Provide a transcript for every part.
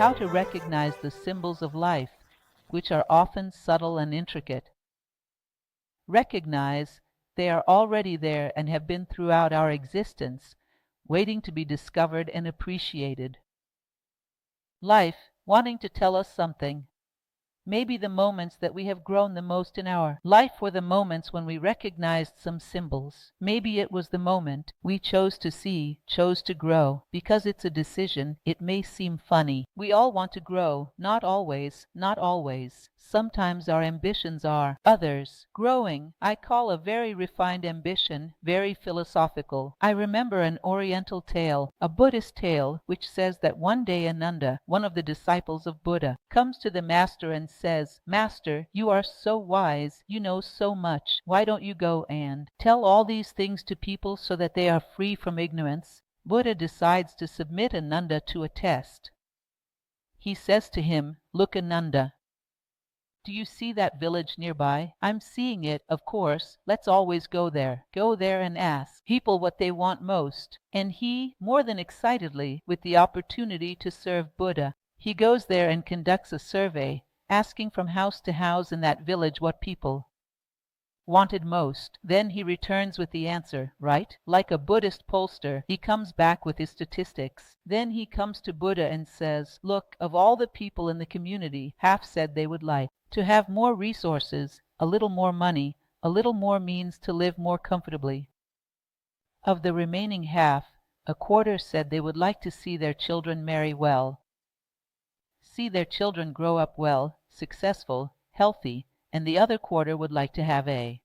how to recognize the symbols of life, which are often subtle and intricate. Recognize they are already there and have been throughout our existence, waiting to be discovered and appreciated. Life, wanting to tell us something. Maybe the moments that we have grown the most in our life were the moments when we recognized some symbols. Maybe it was the moment we chose to see, chose to grow. Because it's a decision, it may seem funny. We all want to grow. Not always, not always. Sometimes our ambitions are others. Growing, I call a very refined ambition, very philosophical. I remember an Oriental tale, a Buddhist tale, which says that one day Ananda, one of the disciples of Buddha, comes to the master and says, "Master, you are so wise, you know so much. Why don't you go and tell all these things to people so that they are free from ignorance?" Buddha decides to submit Ananda to a test. He says to him, "Look, Ananda, do you see that village nearby? I'm seeing it, of course. Let's always go there. Go there and ask people what they want most." And he, more than excitedly, with the opportunity to serve Buddha, he goes there and conducts a survey, asking from house to house in that village what people wanted most. Then he returns with the answer, right? Like a Buddhist pollster, he comes back with his statistics. Then he comes to Buddha and says, "Look, of all the people in the community, half said they would like to have more resources, a little more money, a little more means to live more comfortably. Of the remaining half, a quarter said they would like to see their children marry well, see their children grow up well, successful, healthy, and the other quarter would like to have a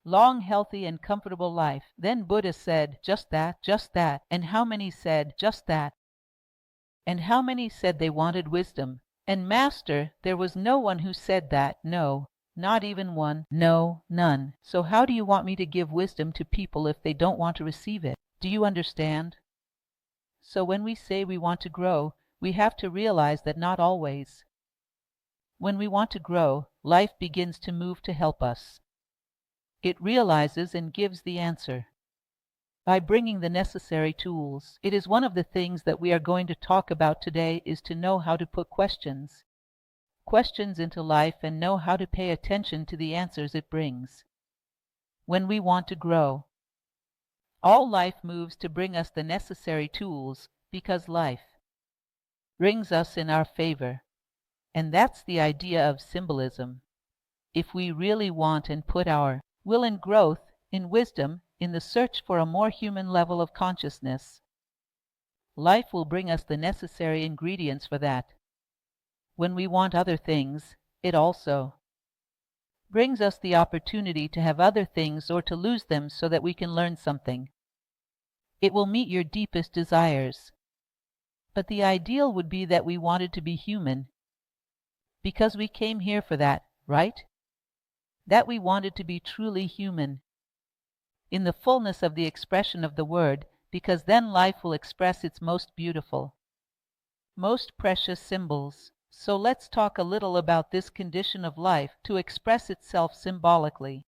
long, healthy, and comfortable life." Then Buddha said, "Just that, just that." And how many said, "Just that"? And how many said they wanted wisdom? And Master, there was no one who said that, no, not even one, no, none. So how do you want me to give wisdom to people if they don't want to receive it? Do you understand? So when we say we want to grow, we have to realize that not always. When we want to grow, life begins to move to help us. It realizes and gives the answer by bringing the necessary tools. It is one of the things that we are going to talk about today, is to know how to put questions into life and know how to pay attention to the answers it brings. When we want to grow, all life moves to bring us the necessary tools, because life brings us in our favor. And that's the idea of symbolism. If we really want and put our will in growth, in wisdom, in the search for a more human level of consciousness, life will bring us the necessary ingredients for that. When we want other things, it also brings us the opportunity to have other things or to lose them so that we can learn something. It will meet your deepest desires. But the ideal would be that we wanted to be human, because we came here for that, right? That we wanted to be truly human, in the fullness of the expression of the word, because then life will express its most beautiful, most precious symbols. So let's talk a little about this condition of life to express itself symbolically.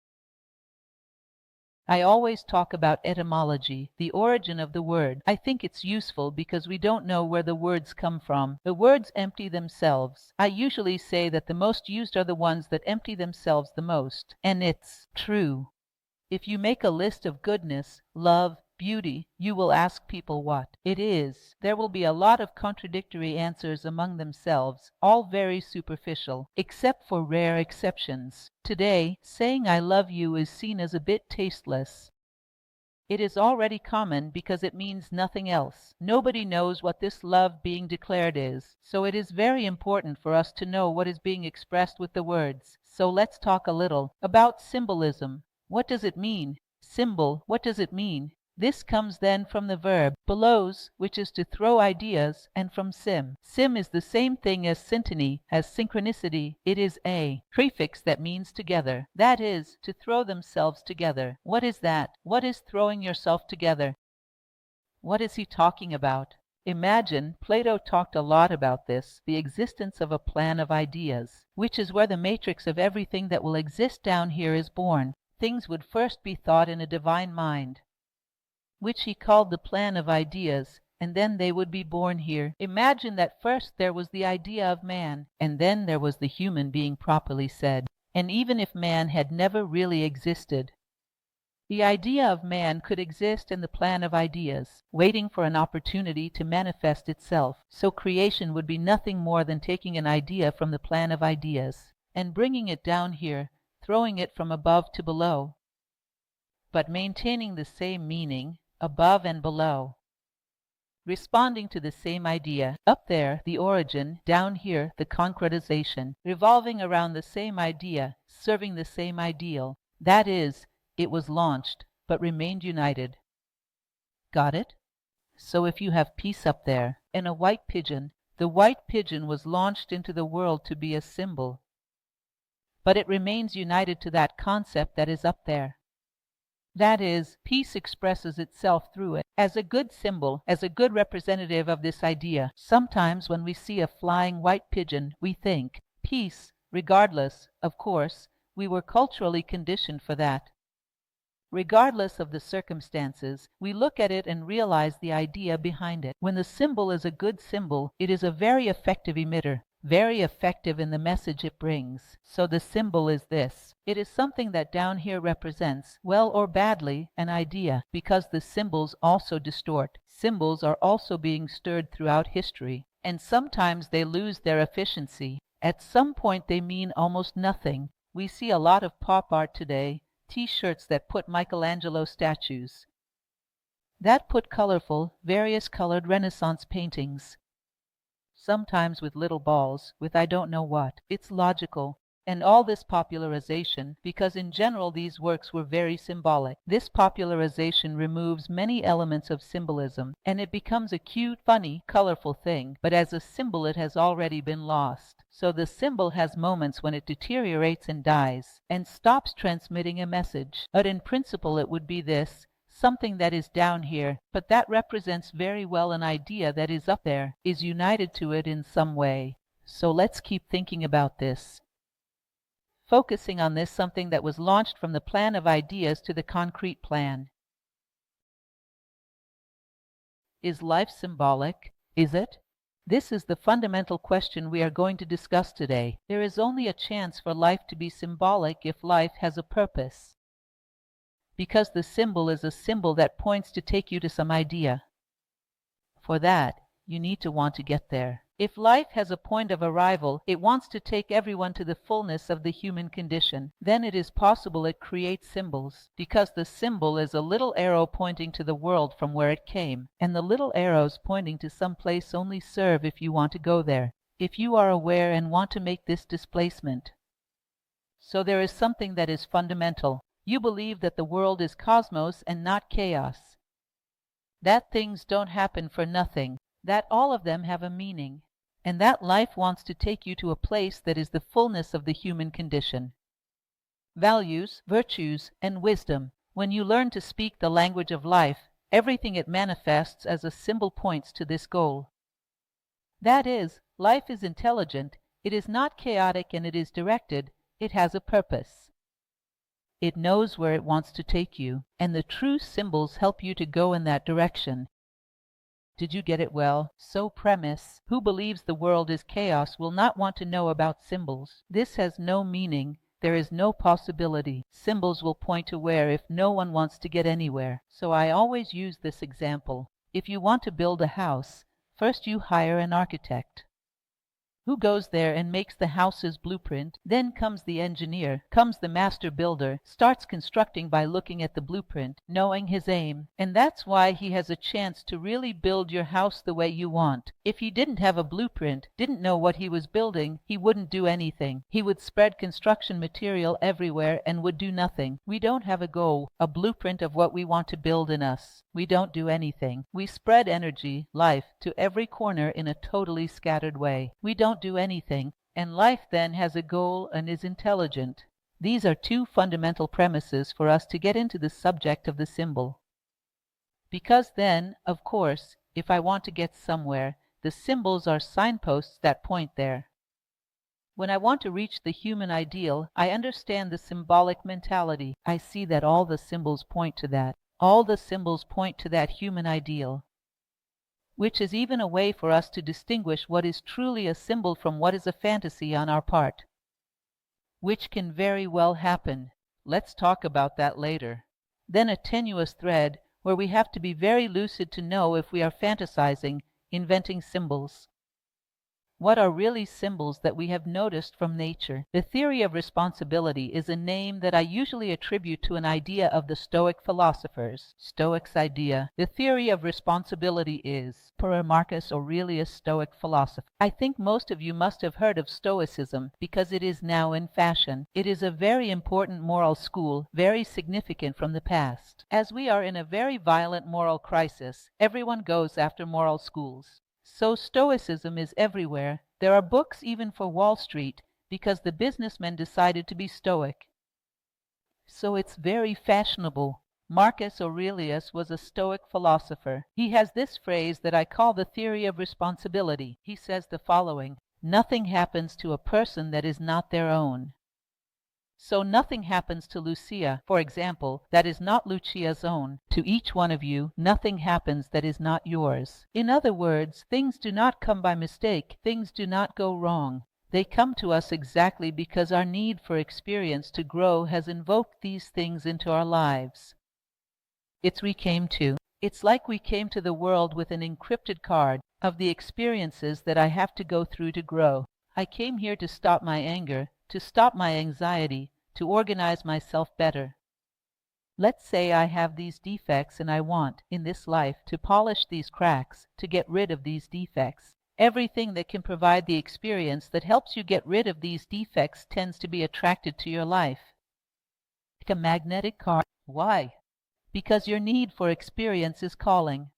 I always talk about etymology, the origin of the word. I think it's useful because we don't know where the words come from. The words empty themselves. I usually say that the most used are the ones that empty themselves the most. And it's true. If you make a list of goodness, love, beauty, you will ask people what it is. There will be a lot of contradictory answers among themselves, all very superficial, except for rare exceptions. Today, saying I love you is seen as a bit tasteless. It is already common because it means nothing else. Nobody knows what this love being declared is, so it is very important for us to know what is being expressed with the words. So let's talk a little about symbolism. What does it mean? Symbol, what does it mean? This comes then from the verb belos, which is to throw ideas, and from sim. Sim is the same thing as syntony, as synchronicity. It is a prefix that means together. That is, to throw themselves together. What is that? What is throwing yourself together? What is he talking about? Imagine, Plato talked a lot about this, the existence of a plan of ideas, which is where the matrix of everything that will exist down here is born. Things would first be thought in a divine mind, which he called the plan of ideas, and then they would be born here. Imagine that first there was the idea of man, and then there was the human being properly said. And even if man had never really existed, the idea of man could exist in the plan of ideas, waiting for an opportunity to manifest itself. So creation would be nothing more than taking an idea from the plan of ideas and bringing it down here, throwing it from above to below, but maintaining the same meaning above and below, responding to the same idea. Up there, the origin; down here, the concretization, revolving around the same idea, serving the same ideal. That is, it was launched, but remained united. Got it? So if you have peace up there, and a white pigeon, the white pigeon was launched into the world to be a symbol, but it remains united to that concept that is up there. That is, peace expresses itself through it, as a good symbol, as a good representative of this idea. Sometimes when we see a flying white pigeon, we think, peace, regardless, of course, we were culturally conditioned for that. Regardless of the circumstances, we look at it and realize the idea behind it. When the symbol is a good symbol, it is a very effective emitter, very effective in the message it brings. So the symbol is this. It is something that down here represents, well or badly, an idea, because the symbols also distort. Symbols are also being stirred throughout history, and sometimes they lose their efficiency. At some point they mean almost nothing. We see a lot of pop art today, T-shirts that put Michelangelo statues, that put colorful, various colored Renaissance paintings, sometimes with little balls, with I don't know what. It's logical. And all this popularization, because in general these works were very symbolic. This popularization removes many elements of symbolism, and it becomes a cute, funny, colorful thing, but as a symbol it has already been lost. So the symbol has moments when it deteriorates and dies, and stops transmitting a message. But in principle it would be this, something that is down here, but that represents very well an idea that is up there, is united to it in some way. So let's keep thinking about this. Focusing on this something that was launched from the plan of ideas to the concrete plan. Is life symbolic? Is it? This is the fundamental question we are going to discuss today. There is only a chance for life to be symbolic if life has a purpose, because the symbol is a symbol that points to take you to some idea. For that, you need to want to get there. If life has a point of arrival, it wants to take everyone to the fullness of the human condition. Then it is possible it creates symbols, because the symbol is a little arrow pointing to the world from where it came, and the little arrows pointing to some place only serve if you want to go there, if you are aware and want to make this displacement. So there is something that is fundamental. You believe that the world is cosmos and not chaos, that things don't happen for nothing, that all of them have a meaning, and that life wants to take you to a place that is the fullness of the human condition. Values, virtues, and wisdom. When you learn to speak the language of life, everything it manifests as a symbol points to this goal. That is, life is intelligent, it is not chaotic, and it is directed, it has a purpose. It knows where it wants to take you, and the true symbols help you to go in that direction. Did you get it well? So premise, who believes the world is chaos will not want to know about symbols. This has no meaning. There is no possibility. Symbols will point to where if no one wants to get anywhere. So I always use this example. If you want to build a house, first you hire an architect, who goes there and makes the house's blueprint. Then comes the engineer, comes the master builder, starts constructing by looking at the blueprint, knowing his aim. And that's why he has a chance to really build your house the way you want. If he didn't have a blueprint, didn't know what he was building, he wouldn't do anything. He would spread construction material everywhere and would do nothing. We don't have a goal, a blueprint of what we want to build in us. We don't do anything. We spread energy, life, to every corner in a totally scattered way. We don't do anything, and life then has a goal and is intelligent. These are two fundamental premises for us to get into the subject of the symbol. Because then, of course, if I want to get somewhere, the symbols are signposts that point there. When I want to reach the human ideal, I understand the symbolic mentality. I see that all the symbols point to that. All the symbols point to that human ideal. which is even a way for us to distinguish what is truly a symbol from what is a fantasy on our part, which can very well happen. Let's talk about that later. Then a tenuous thread where we have to be very lucid to know if we are fantasizing, inventing symbols. What are really symbols that we have noticed from nature? The theory of responsibility is a name that I usually attribute to an idea of the Stoic philosophers. Stoics' idea. The theory of responsibility is, per Marcus Aurelius, Stoic philosopher. I think most of you must have heard of Stoicism because it is now in fashion. It is a very important moral school, very significant from the past. As we are in a very violent moral crisis, everyone goes after moral schools. So Stoicism is everywhere. There are books even for Wall Street because the businessmen decided to be Stoic. So it's very fashionable. Marcus Aurelius was a Stoic philosopher. He has this phrase that I call the theory of responsibility. He says the following: nothing happens to a person that is not their own. So nothing happens to Lucia, for example, that is not Lucia's own. To each one of you, nothing happens that is not yours. In other words, things do not come by mistake. Things do not go wrong. They come to us exactly because our need for experience to grow has invoked these things into our lives. It's like we came to the world with an encrypted card of the experiences that I have to go through to grow. I came here to stop my anger, to stop my anxiety, to organize myself better. Let's say I have these defects and I want, in this life, to polish these cracks, to get rid of these defects. Everything that can provide the experience that helps you get rid of these defects tends to be attracted to your life. Like a magnetic card. Why? Because your need for experience is calling.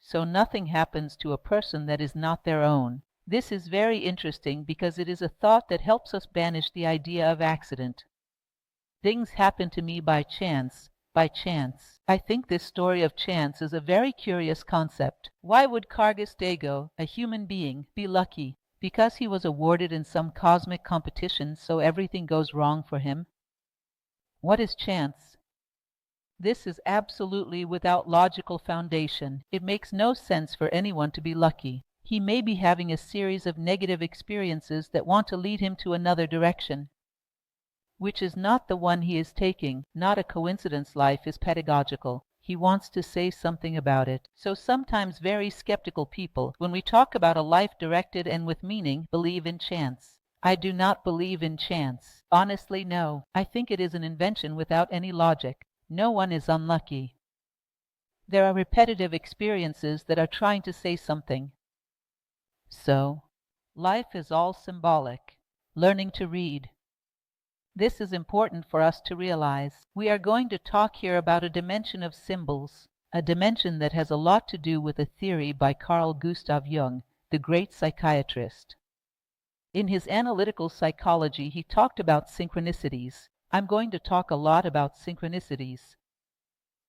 So nothing happens to a person that is not their own. This is very interesting because it is a thought that helps us banish the idea of accident. Things happen to me by chance. By chance. I think this story of chance is a very curious concept. Why would Cargus Dago, a human being, be lucky? Because he was awarded in some cosmic competition, so everything goes wrong for him? What is chance? This is absolutely without logical foundation. It makes no sense for anyone to be lucky. He may be having a series of negative experiences that want to lead him to another direction, which is not the one he is taking. Not a coincidence. Life is pedagogical. He wants to say something about it. So sometimes very skeptical people, when we talk about a life directed and with meaning, believe in chance. I do not believe in chance. Honestly, no. I think it is an invention without any logic. No one is unlucky. There are repetitive experiences that are trying to say something. So, life is all symbolic. Learning to read. This is important for us to realize. We are going to talk here about a dimension of symbols, a dimension that has a lot to do with a theory by Carl Gustav Jung, the great psychiatrist. In his analytical psychology, he talked about synchronicities. I'm going to talk a lot about synchronicities.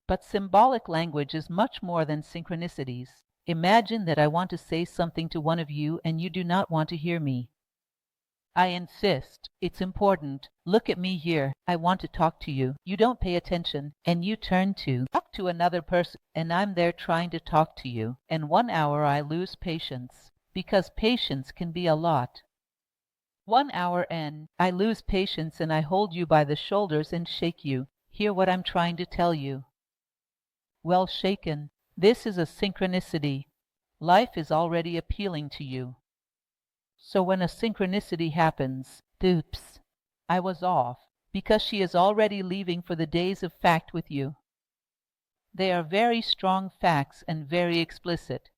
But symbolic language is much more than synchronicities. Imagine that I want to say something to one of you and you do not want to hear me. I insist. It's important. Look at me here. I want to talk to you. You don't pay attention, and you turn to talk to another person, and I'm there trying to talk to you. And 1 hour I lose patience, because patience can be a lot. 1 hour and I lose patience and I hold you by the shoulders and shake you. Hear what I'm trying to tell you. Well shaken. This is a synchronicity. Life is already appealing to you. So when a synchronicity happens, oops, I was off, because she is already leaving for the days of fact with you. They are very strong facts and very explicit.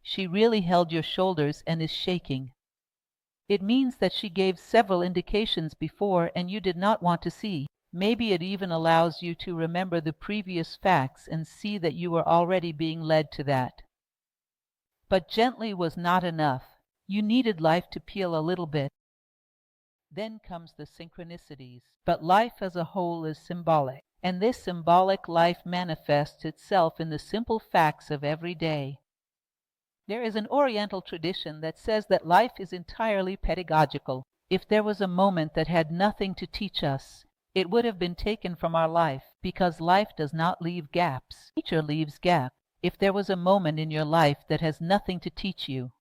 She really held your shoulders and is shaking. It means that she gave several indications before and you did not want to see. Maybe it even allows you to remember the previous facts and see that you were already being led to that. But gently was not enough. You needed life to peel a little bit. Then comes the synchronicities. But life as a whole is symbolic, and this symbolic life manifests itself in the simple facts of every day. There is an Oriental tradition that says that life is entirely pedagogical. If there was a moment that had nothing to teach us, it would have been taken from our life, because life does not leave gaps. Nature leaves gaps. If there was a moment in your life that has nothing to teach you,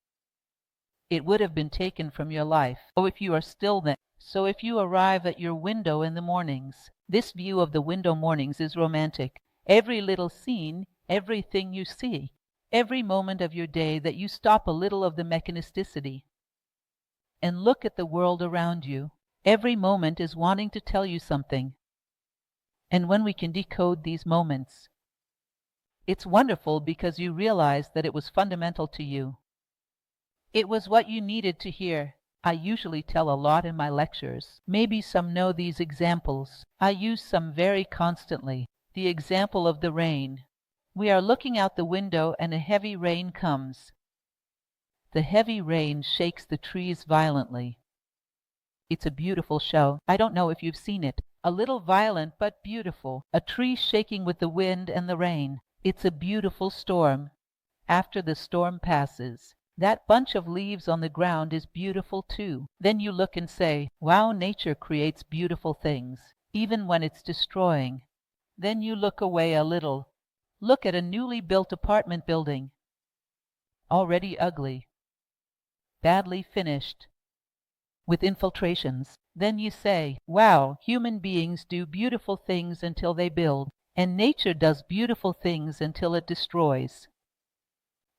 it would have been taken from your life. Oh, if you are still then. So if you arrive at your window in the mornings, this view of the window mornings is romantic. Every little scene, everything you see, every moment of your day that you stop a little of the mechanisticity and look at the world around you, every moment is wanting to tell you something. And when we can decode these moments, it's wonderful because you realize that it was fundamental to you. It was what you needed to hear. I usually tell a lot in my lectures. Maybe some know these examples. I use some very constantly. The example of the rain. We are looking out the window and a heavy rain comes. The heavy rain shakes the trees violently. It's a beautiful show. I don't know if you've seen it. A little violent but beautiful. A tree shaking with the wind and the rain. It's a beautiful storm. After the storm passes, that bunch of leaves on the ground is beautiful too. Then you look and say, wow, nature creates beautiful things, even when it's destroying. Then you look away a little. Look at a newly built apartment building. Already ugly. Badly finished. With infiltrations. Then you say, wow, human beings do beautiful things until they build, and nature does beautiful things until it destroys.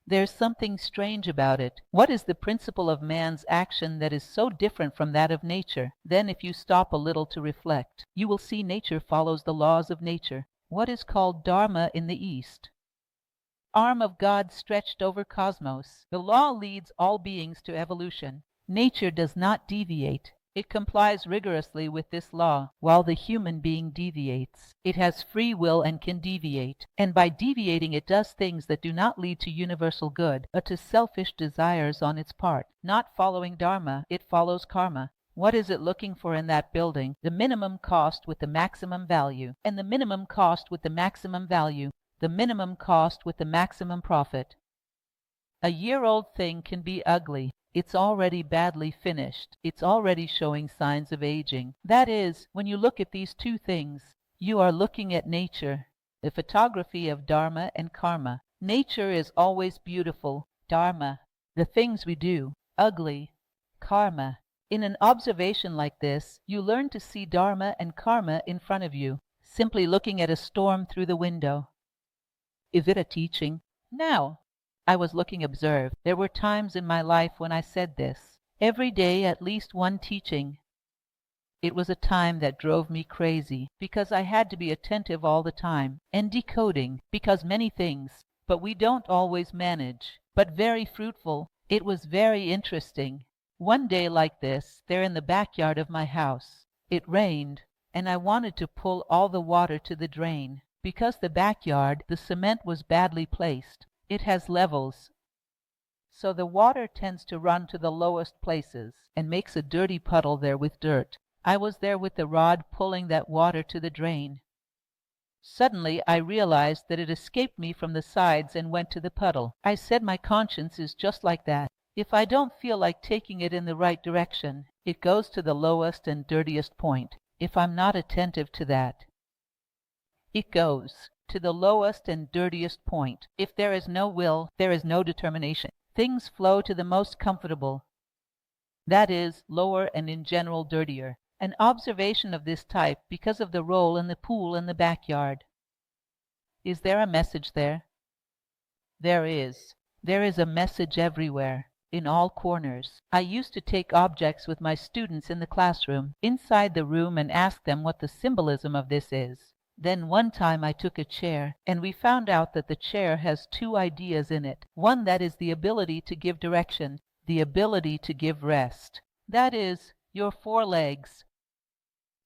There's something strange about it. What is the principle of man's action that is so different from that of nature? Then if you stop a little to reflect, you will see nature follows the laws of nature. What is called Dharma in the East? Arm of God stretched over cosmos. The law leads all beings to evolution. Nature does not deviate. It complies rigorously with this law, while the human being deviates. It has free will and can deviate, and by deviating it does things that do not lead to universal good, but to selfish desires on its part. Not following Dharma, it follows karma. What is it looking for in that building? The minimum cost with the maximum value, and the minimum cost with the maximum value, the minimum cost with the maximum profit. A year-old thing can be ugly. It's already badly finished. It's already showing signs of aging. That is, when you look at these two things, you are looking at nature, the photography of Dharma and karma. Nature is always beautiful, Dharma. The things we do, ugly, karma. In an observation like this, you learn to see Dharma and karma in front of you, simply looking at a storm through the window. Is it a teaching? No. I was looking observed. There were times in my life when I said this. Every day at least one teaching. It was a time that drove me crazy, because I had to be attentive all the time, and decoding, because many things, but we don't always manage. But very fruitful. It was very interesting. One day like this, there in the backyard of my house, it rained, and I wanted to pull all the water to the drain. Because the backyard, the cement was badly placed. It has levels, so the water tends to run to the lowest places and makes a dirty puddle there with dirt. I was there with the rod pulling that water to the drain. Suddenly I realized that it escaped me from the sides and went to the puddle. I said my conscience is just like that. If I don't feel like taking it in the right direction, it goes to the lowest and dirtiest point. If I'm not attentive to that, it goes to the lowest and dirtiest point. If there is no will, there is no determination. Things flow to the most comfortable. That is, lower and in general dirtier. An observation of this type because of the roll in the pool in the backyard. Is there a message there? There is. There is a message everywhere, in all corners. I used to take objects with my students in the classroom, inside the room, and ask them what the symbolism of this is. Then one time I took a chair, and we found out that the chair has two ideas in it. One that is the ability to give direction, the ability to give rest. That is, your forelegs.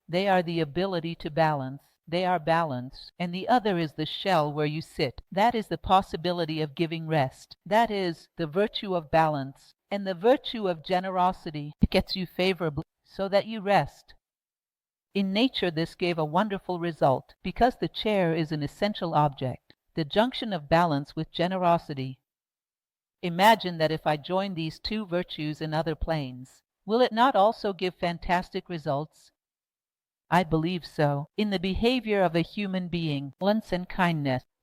They are the ability to balance. They are balance. And the other is the shell where you sit. That is the possibility of giving rest. That is the virtue of balance. And the virtue of generosity. It gets you favorably so that you rest. In nature this gave a wonderful result, because the chair is an essential object, the junction of balance with generosity. Imagine that if I join these two virtues in other planes, will it not also give fantastic results? I believe so. In the behavior of a human being, benevolence and kindness,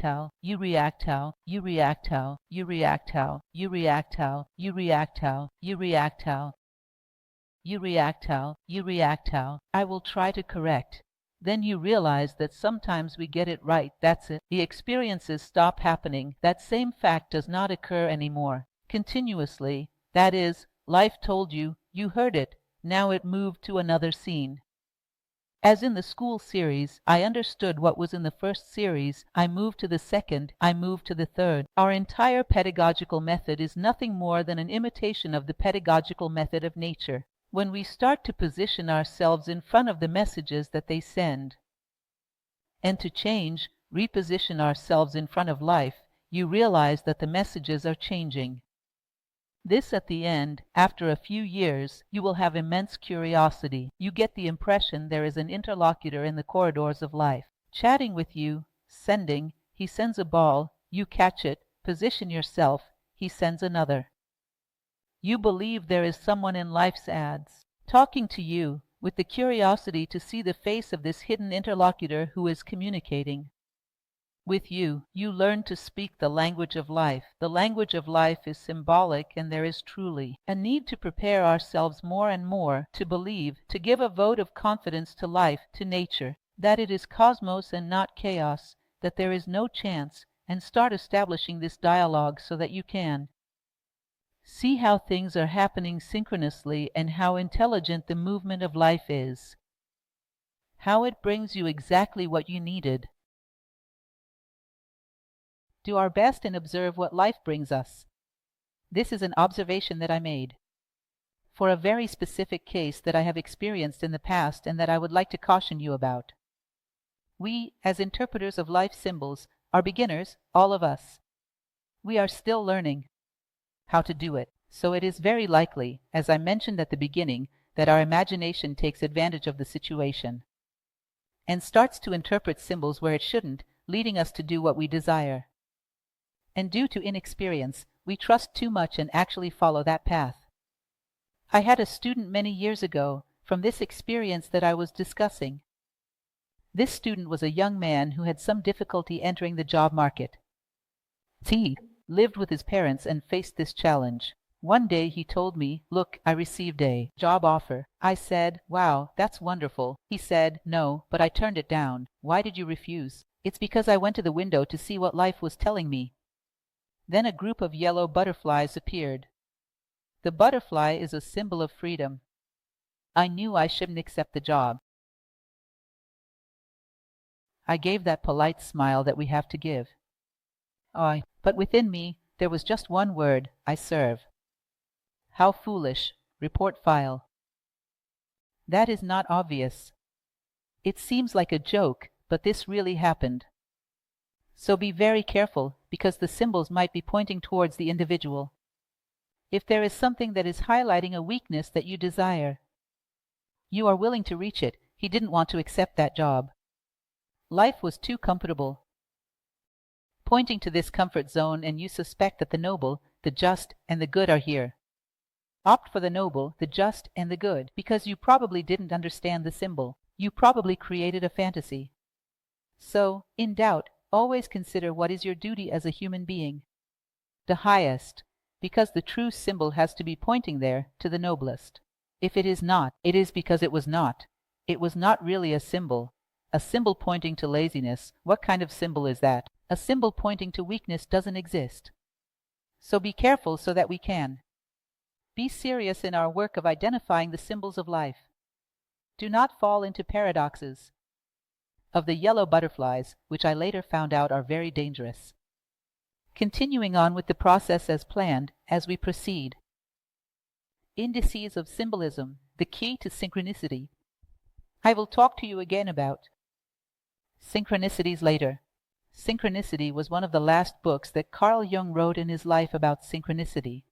how, you react how, you react how, you react how, you react how, you react how, you react how, you react how, you react how. I will try to correct. Then you realize that sometimes we get it right, that's it. The experiences stop happening. That same fact does not occur anymore. Continuously, that is, life told you, you heard it, now it moved to another scene. As in the school series, I understood what was in the first series, I moved to the second, I moved to the third. Our entire pedagogical method is nothing more than an imitation of the pedagogical method of nature. When we start to position ourselves in front of the messages that they send, and to change, reposition ourselves in front of life, you realize that the messages are changing. This at the end, after a few years, you will have immense curiosity. You get the impression there is an interlocutor in the corridors of life, chatting with you, sending. He sends a ball, you catch it, position yourself, he sends another. You believe there is someone in life's ads, talking to you, with the curiosity to see the face of this hidden interlocutor who is communicating with you. You learn to speak the language of life. The language of life is symbolic, and there is truly a need to prepare ourselves more and more to believe, to give a vote of confidence to life, to nature, that it is cosmos and not chaos, that there is no chance, and start establishing this dialogue so that you can see how things are happening synchronously and how intelligent the movement of life is, how it brings you exactly what you needed. Do our best and observe what life brings us. This is an observation that I made for a very specific case that I have experienced in the past and that I would like to caution you about. We, as interpreters of life symbols, are beginners, all of us. We are still learning how to do it. So it is very likely, as I mentioned at the beginning, that our imagination takes advantage of the situation and starts to interpret symbols where it shouldn't, leading us to do what we desire. And due to inexperience, we trust too much and actually follow that path. I had a student many years ago from this experience that I was discussing. This student was a young man who had some difficulty entering the job market. He lived with his parents and faced this challenge. One day he told me, "Look, I received a job offer." I said, "Wow, that's wonderful." He said, "No, but I turned it down." "Why did you refuse?" "It's because I went to the window to see what life was telling me." Then a group of yellow butterflies appeared. The butterfly is a symbol of freedom. I knew I shouldn't accept the job. I gave that polite smile that we have to give. But within me there was just one word: I serve. How foolish. Report file. That is not obvious. It seems like a joke, but this really happened. So be very careful, because the symbols might be pointing towards the individual. If there is something that is highlighting a weakness that you desire, you are willing to reach it. He didn't want to accept that job. Life was too comfortable, pointing to this comfort zone, and you suspect that the noble, the just, and the good are here. Opt for the noble, the just, and the good, because you probably didn't understand the symbol. You probably created a fantasy. So, in doubt, always consider what is your duty as a human being. The highest, because the true symbol has to be pointing there to the noblest. If it is not, it is because it was not. It was not really a symbol. A symbol pointing to laziness, what kind of symbol is that? A symbol pointing to weakness doesn't exist. So be careful so that we can be serious in our work of identifying the symbols of life. Do not fall into paradoxes of the yellow butterflies, which I later found out are very dangerous. Continuing on with the process as planned, as we proceed. Indices of symbolism, the key to synchronicity. I will talk to you again about synchronicities later. Synchronicity was one of the last books that Carl Jung wrote in his life about synchronicity.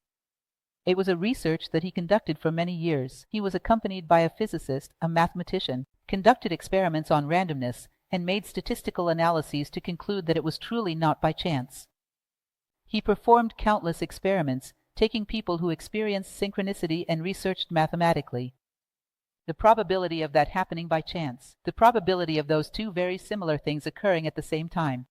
It was a research that he conducted for many years. He was accompanied by a physicist, a mathematician, conducted experiments on randomness, and made statistical analyses to conclude that it was truly not by chance. He performed countless experiments, taking people who experienced synchronicity and researched mathematically the probability of that happening by chance, the probability of those two very similar things occurring at the same time.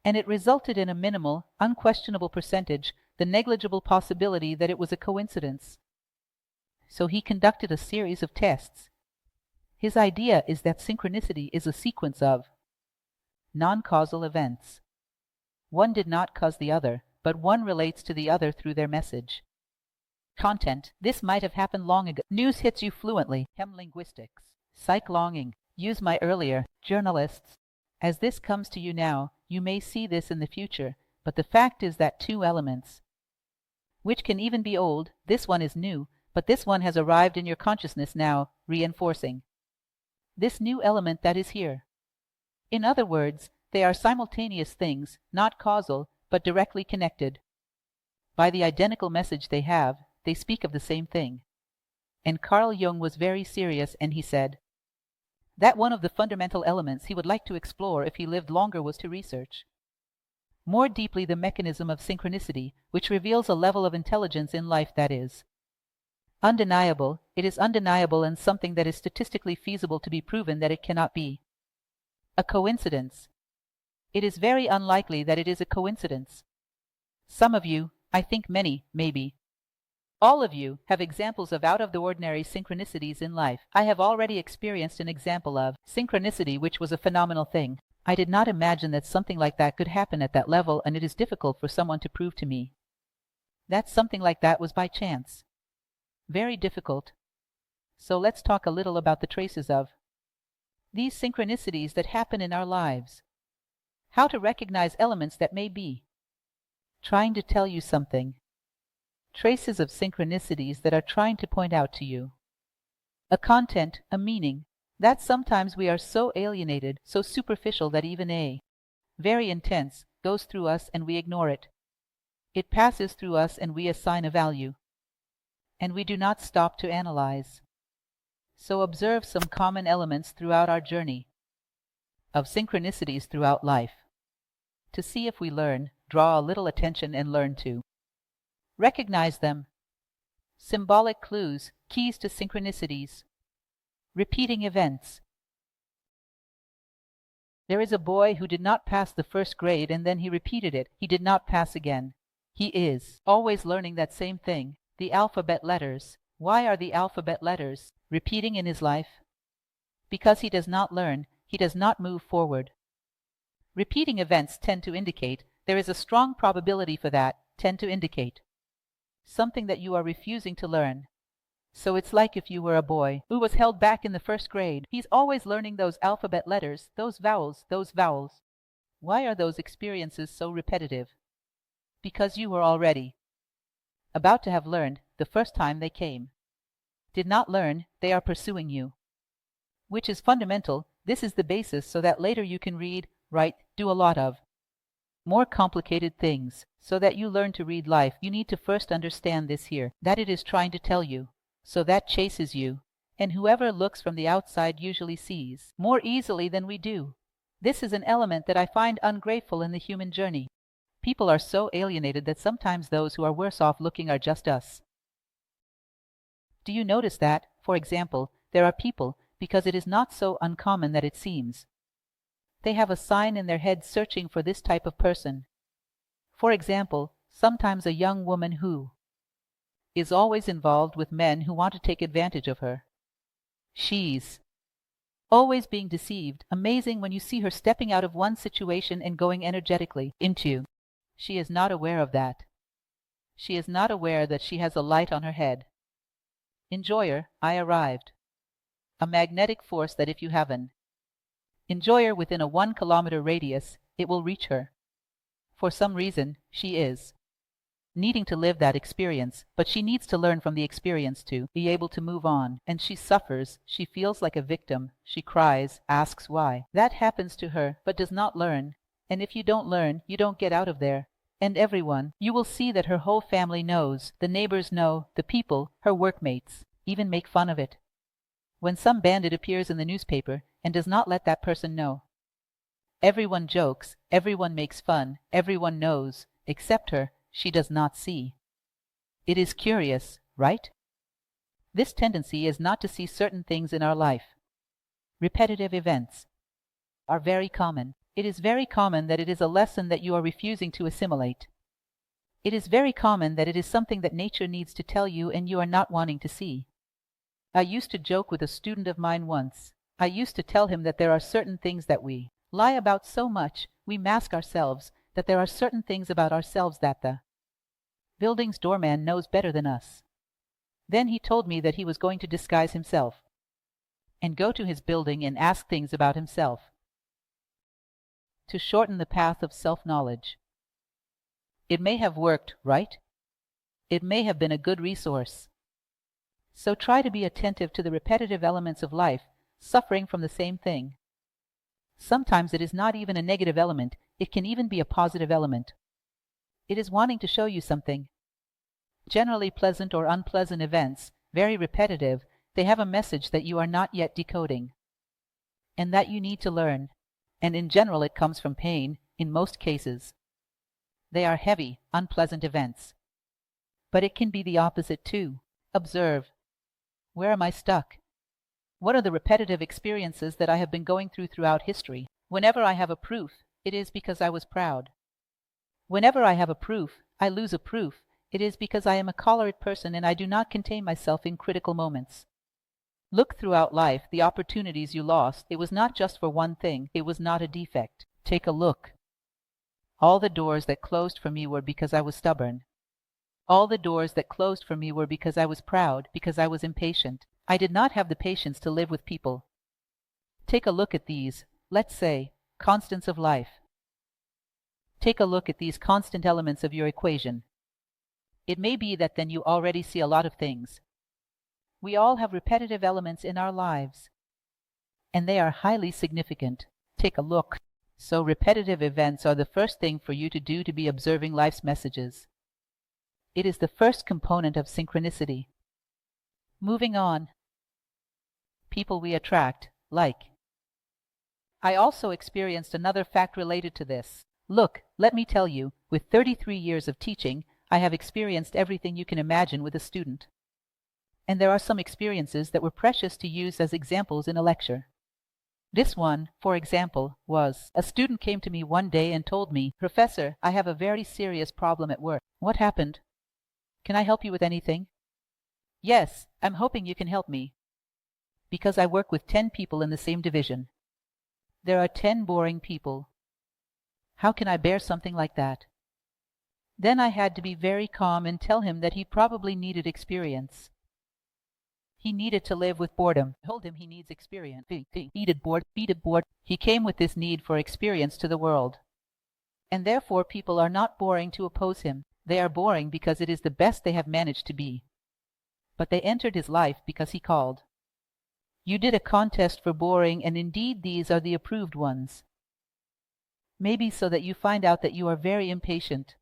and it resulted in a minimal, unquestionable percentage, the negligible possibility that it was a coincidence. So he conducted a series of tests. His idea is that synchronicity is a sequence of non-causal events. One did not cause the other, but one relates to the other through their message. Content. This might have happened long ago. News hits you fluently. Hem linguistics. Psych longing. Use my earlier. Journalists. As this comes to you now, you may see this in the future, but the fact is that two elements, which can even be old, this one is new, but this one has arrived in your consciousness now, reinforcing this new element that is here. In other words, they are simultaneous things, not causal, but directly connected. By the identical message they have, they speak of the same thing. And Carl Jung was very serious, and he said that one of the fundamental elements he would like to explore if he lived longer was to research more deeply the mechanism of synchronicity, which reveals a level of intelligence in life that is undeniable. It is undeniable and something that is statistically feasible to be proven that it cannot be a coincidence. It is very unlikely that it is a coincidence. Some of you, I think many, maybe all of you, have examples of out-of-the-ordinary synchronicities in life. I have already experienced an example of synchronicity which was a phenomenal thing. I did not imagine that something like that could happen at that level, and it is difficult for someone to prove to me that something like that was by chance. Very difficult. So let's talk a little about the traces of these synchronicities that happen in our lives. How to recognize elements that may be trying to tell you something. Traces of synchronicities that are trying to point out to you a content, a meaning, that sometimes we are so alienated, so superficial that even a very intense goes through us and we ignore it. It passes through us and we assign a value, and we do not stop to analyze. So observe some common elements throughout our journey of synchronicities throughout life, to see if we learn, draw a little attention and learn to recognize them. Symbolic clues, keys to synchronicities. Repeating events. There is a boy who did not pass the first grade and then he repeated it. He did not pass again. He is always learning that same thing, the alphabet letters. Why are the alphabet letters repeating in his life? Because he does not learn, he does not move forward. Repeating events tend to indicate, there is a strong probability for that, tend to indicate something that you are refusing to learn. So it's like if you were a boy who was held back in the first grade. He's always learning those alphabet letters, those vowels, those vowels. Why are those experiences so repetitive? Because you were already about to have learned the first time they came. Did not learn, they are pursuing you. Which is fundamental. This is the basis so that later you can read, write, do a lot of more complicated things. So that you learn to read life, you need to first understand this here, that it is trying to tell you. So that chases you, and whoever looks from the outside usually sees more easily than we do. This is an element that I find ungrateful in the human journey. People are so alienated that sometimes those who are worse off looking are just us. Do you notice that, for example, there are people, because it is not so uncommon that it seems, they have a sign in their head searching for this type of person. For example, sometimes a young woman who is always involved with men who want to take advantage of her. She's always being deceived. Amazing when you see her stepping out of one situation and going energetically into. She is not aware of that. She is not aware that she has a light on her head. Enjoyer, I arrived. A magnetic force that if you have an enjoyer within a 1-kilometer radius, it will reach her. For some reason, she is needing to live that experience, but she needs to learn from the experience to be able to move on. And she suffers, she feels like a victim, she cries, asks why. That happens to her, but does not learn. And if you don't learn, you don't get out of there. And everyone, you will see that her whole family knows, the neighbors know, the people, her workmates, even make fun of it. When some bandit appears in the newspaper and does not let that person know. Everyone jokes, everyone makes fun, everyone knows, except her. She does not see. It is curious, right? This tendency is not to see certain things in our life. Repetitive events are very common. It is very common that it is a lesson that you are refusing to assimilate. It is very common that it is something that nature needs to tell you and you are not wanting to see. I used to joke with a student of mine once. I used to tell him that there are certain things that we lie about so much, we mask ourselves, that there are certain things about ourselves that the building's doorman knows better than us. Then he told me that he was going to disguise himself and go to his building and ask things about himself to shorten the path of self-knowledge. It may have worked, right? It may have been a good resource. So try to be attentive to the repetitive elements of life, suffering from the same thing. Sometimes it is not even a negative element, it can even be a positive element. It is wanting to show you something. Generally pleasant or unpleasant events, very repetitive, they have a message that you are not yet decoding, and that you need to learn, and in general it comes from pain, in most cases. They are heavy, unpleasant events. But it can be the opposite too. Observe. Where am I stuck? What are the repetitive experiences that I have been going throughout history? Whenever I have a proof, it is because I was proud. Whenever I have a proof, I lose a proof, it is because I am a choleric person and I do not contain myself in critical moments. Look throughout life, the opportunities you lost, it was not just for one thing, it was not a defect. Take a look. All the doors that closed for me were because I was stubborn. All the doors that closed for me were because I was proud, because I was impatient. I did not have the patience to live with people. Take a look at these, let's say, constants of life. Take a look at these constant elements of your equation. It may be that then you already see a lot of things. We all have repetitive elements in our lives, and they are highly significant. Take a look. So repetitive events are the first thing for you to do to be observing life's messages. It is the first component of synchronicity. Moving on. People we attract, like. I also experienced another fact related to this. Look, let me tell you, with 33 years of teaching, I have experienced everything you can imagine with a student. And there are some experiences that were precious to use as examples in a lecture. This one, for example, was, a student came to me one day and told me, "Professor, I have a very serious problem at work." "What happened? Can I help you with anything?" "Yes, I'm hoping you can help me. Because I work with 10 people in the same division. There are 10 boring people. How can I bear something like that?" Then I had to be very calm and tell him that he probably needed experience. He needed to live with boredom. I told him he needs experience. He needed bored. He came with this need for experience to the world. And therefore people are not boring to oppose him. They are boring because it is the best they have managed to be. But they entered his life because he called. You did a contest for boring, and indeed these are the approved ones. Maybe so that you find out that you are very impatient.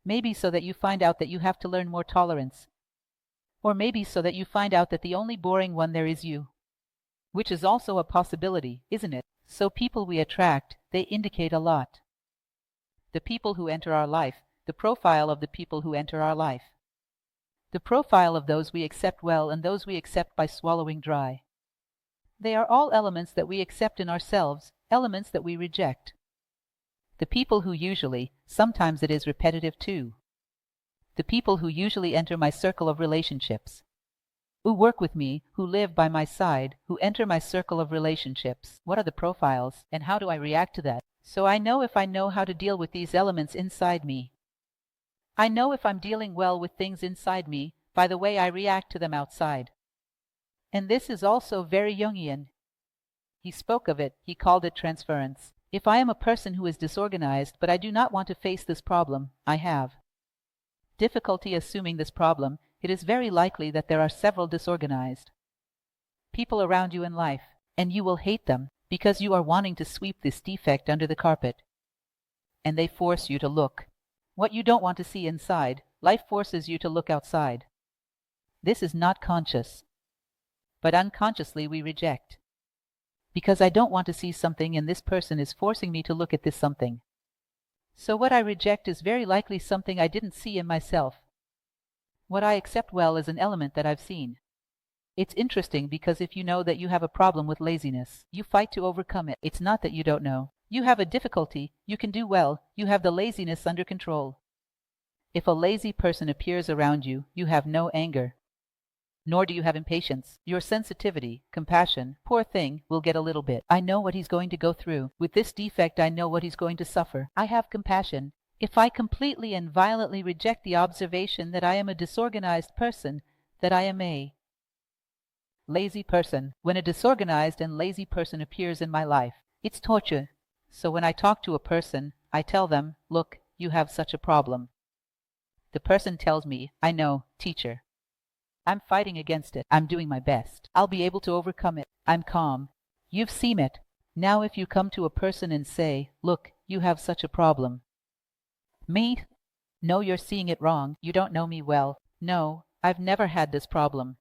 Maybe so that you find out that you have to learn more tolerance. Or maybe so that you find out that the only boring one there is you. Which is also a possibility, isn't it? So people we attract, they indicate a lot. The people who enter our life, the profile of the people who enter our life. The profile of those we accept well and those we accept by swallowing dry. They are all elements that we accept in ourselves, elements that we reject. The people who usually, sometimes it is repetitive too. The people who usually enter my circle of relationships, who work with me, who live by my side, who enter my circle of relationships. What are the profiles, and how do I react to that? So I know if I know how to deal with these elements inside me. I know if I'm dealing well with things inside me by the way I react to them outside. And this is also very Jungian. He spoke of it, he called it transference. If I am a person who is disorganized, but I do not want to face this problem, I have difficulty assuming this problem. It is very likely that there are several disorganized people around you in life, and you will hate them because you are wanting to sweep this defect under the carpet. And they force you to look. What you don't want to see inside, life forces you to look outside. This is not conscious, but unconsciously we reject. Because I don't want to see something and this person is forcing me to look at this something. So what I reject is very likely something I didn't see in myself. What I accept well is an element that I've seen. It's interesting because if you know that you have a problem with laziness, you fight to overcome it. It's not that you don't know. You have a difficulty, you can do well, you have the laziness under control. If a lazy person appears around you, you have no anger. Nor do you have impatience. Your sensitivity, compassion, poor thing, will get a little bit. I know what he's going to go through. With this defect I know what he's going to suffer. I have compassion. If I completely and violently reject the observation that I am a disorganized person, that I am a lazy person, when a disorganized and lazy person appears in my life, it's torture. So when I talk to a person, I tell them, look, you have such a problem. The person tells me, I know, teacher. I'm fighting against it. I'm doing my best. I'll be able to overcome it. I'm calm. You've seen it. Now if you come to a person and say, look, you have such a problem. Me? No, you're seeing it wrong. You don't know me well. No, I've never had this problem.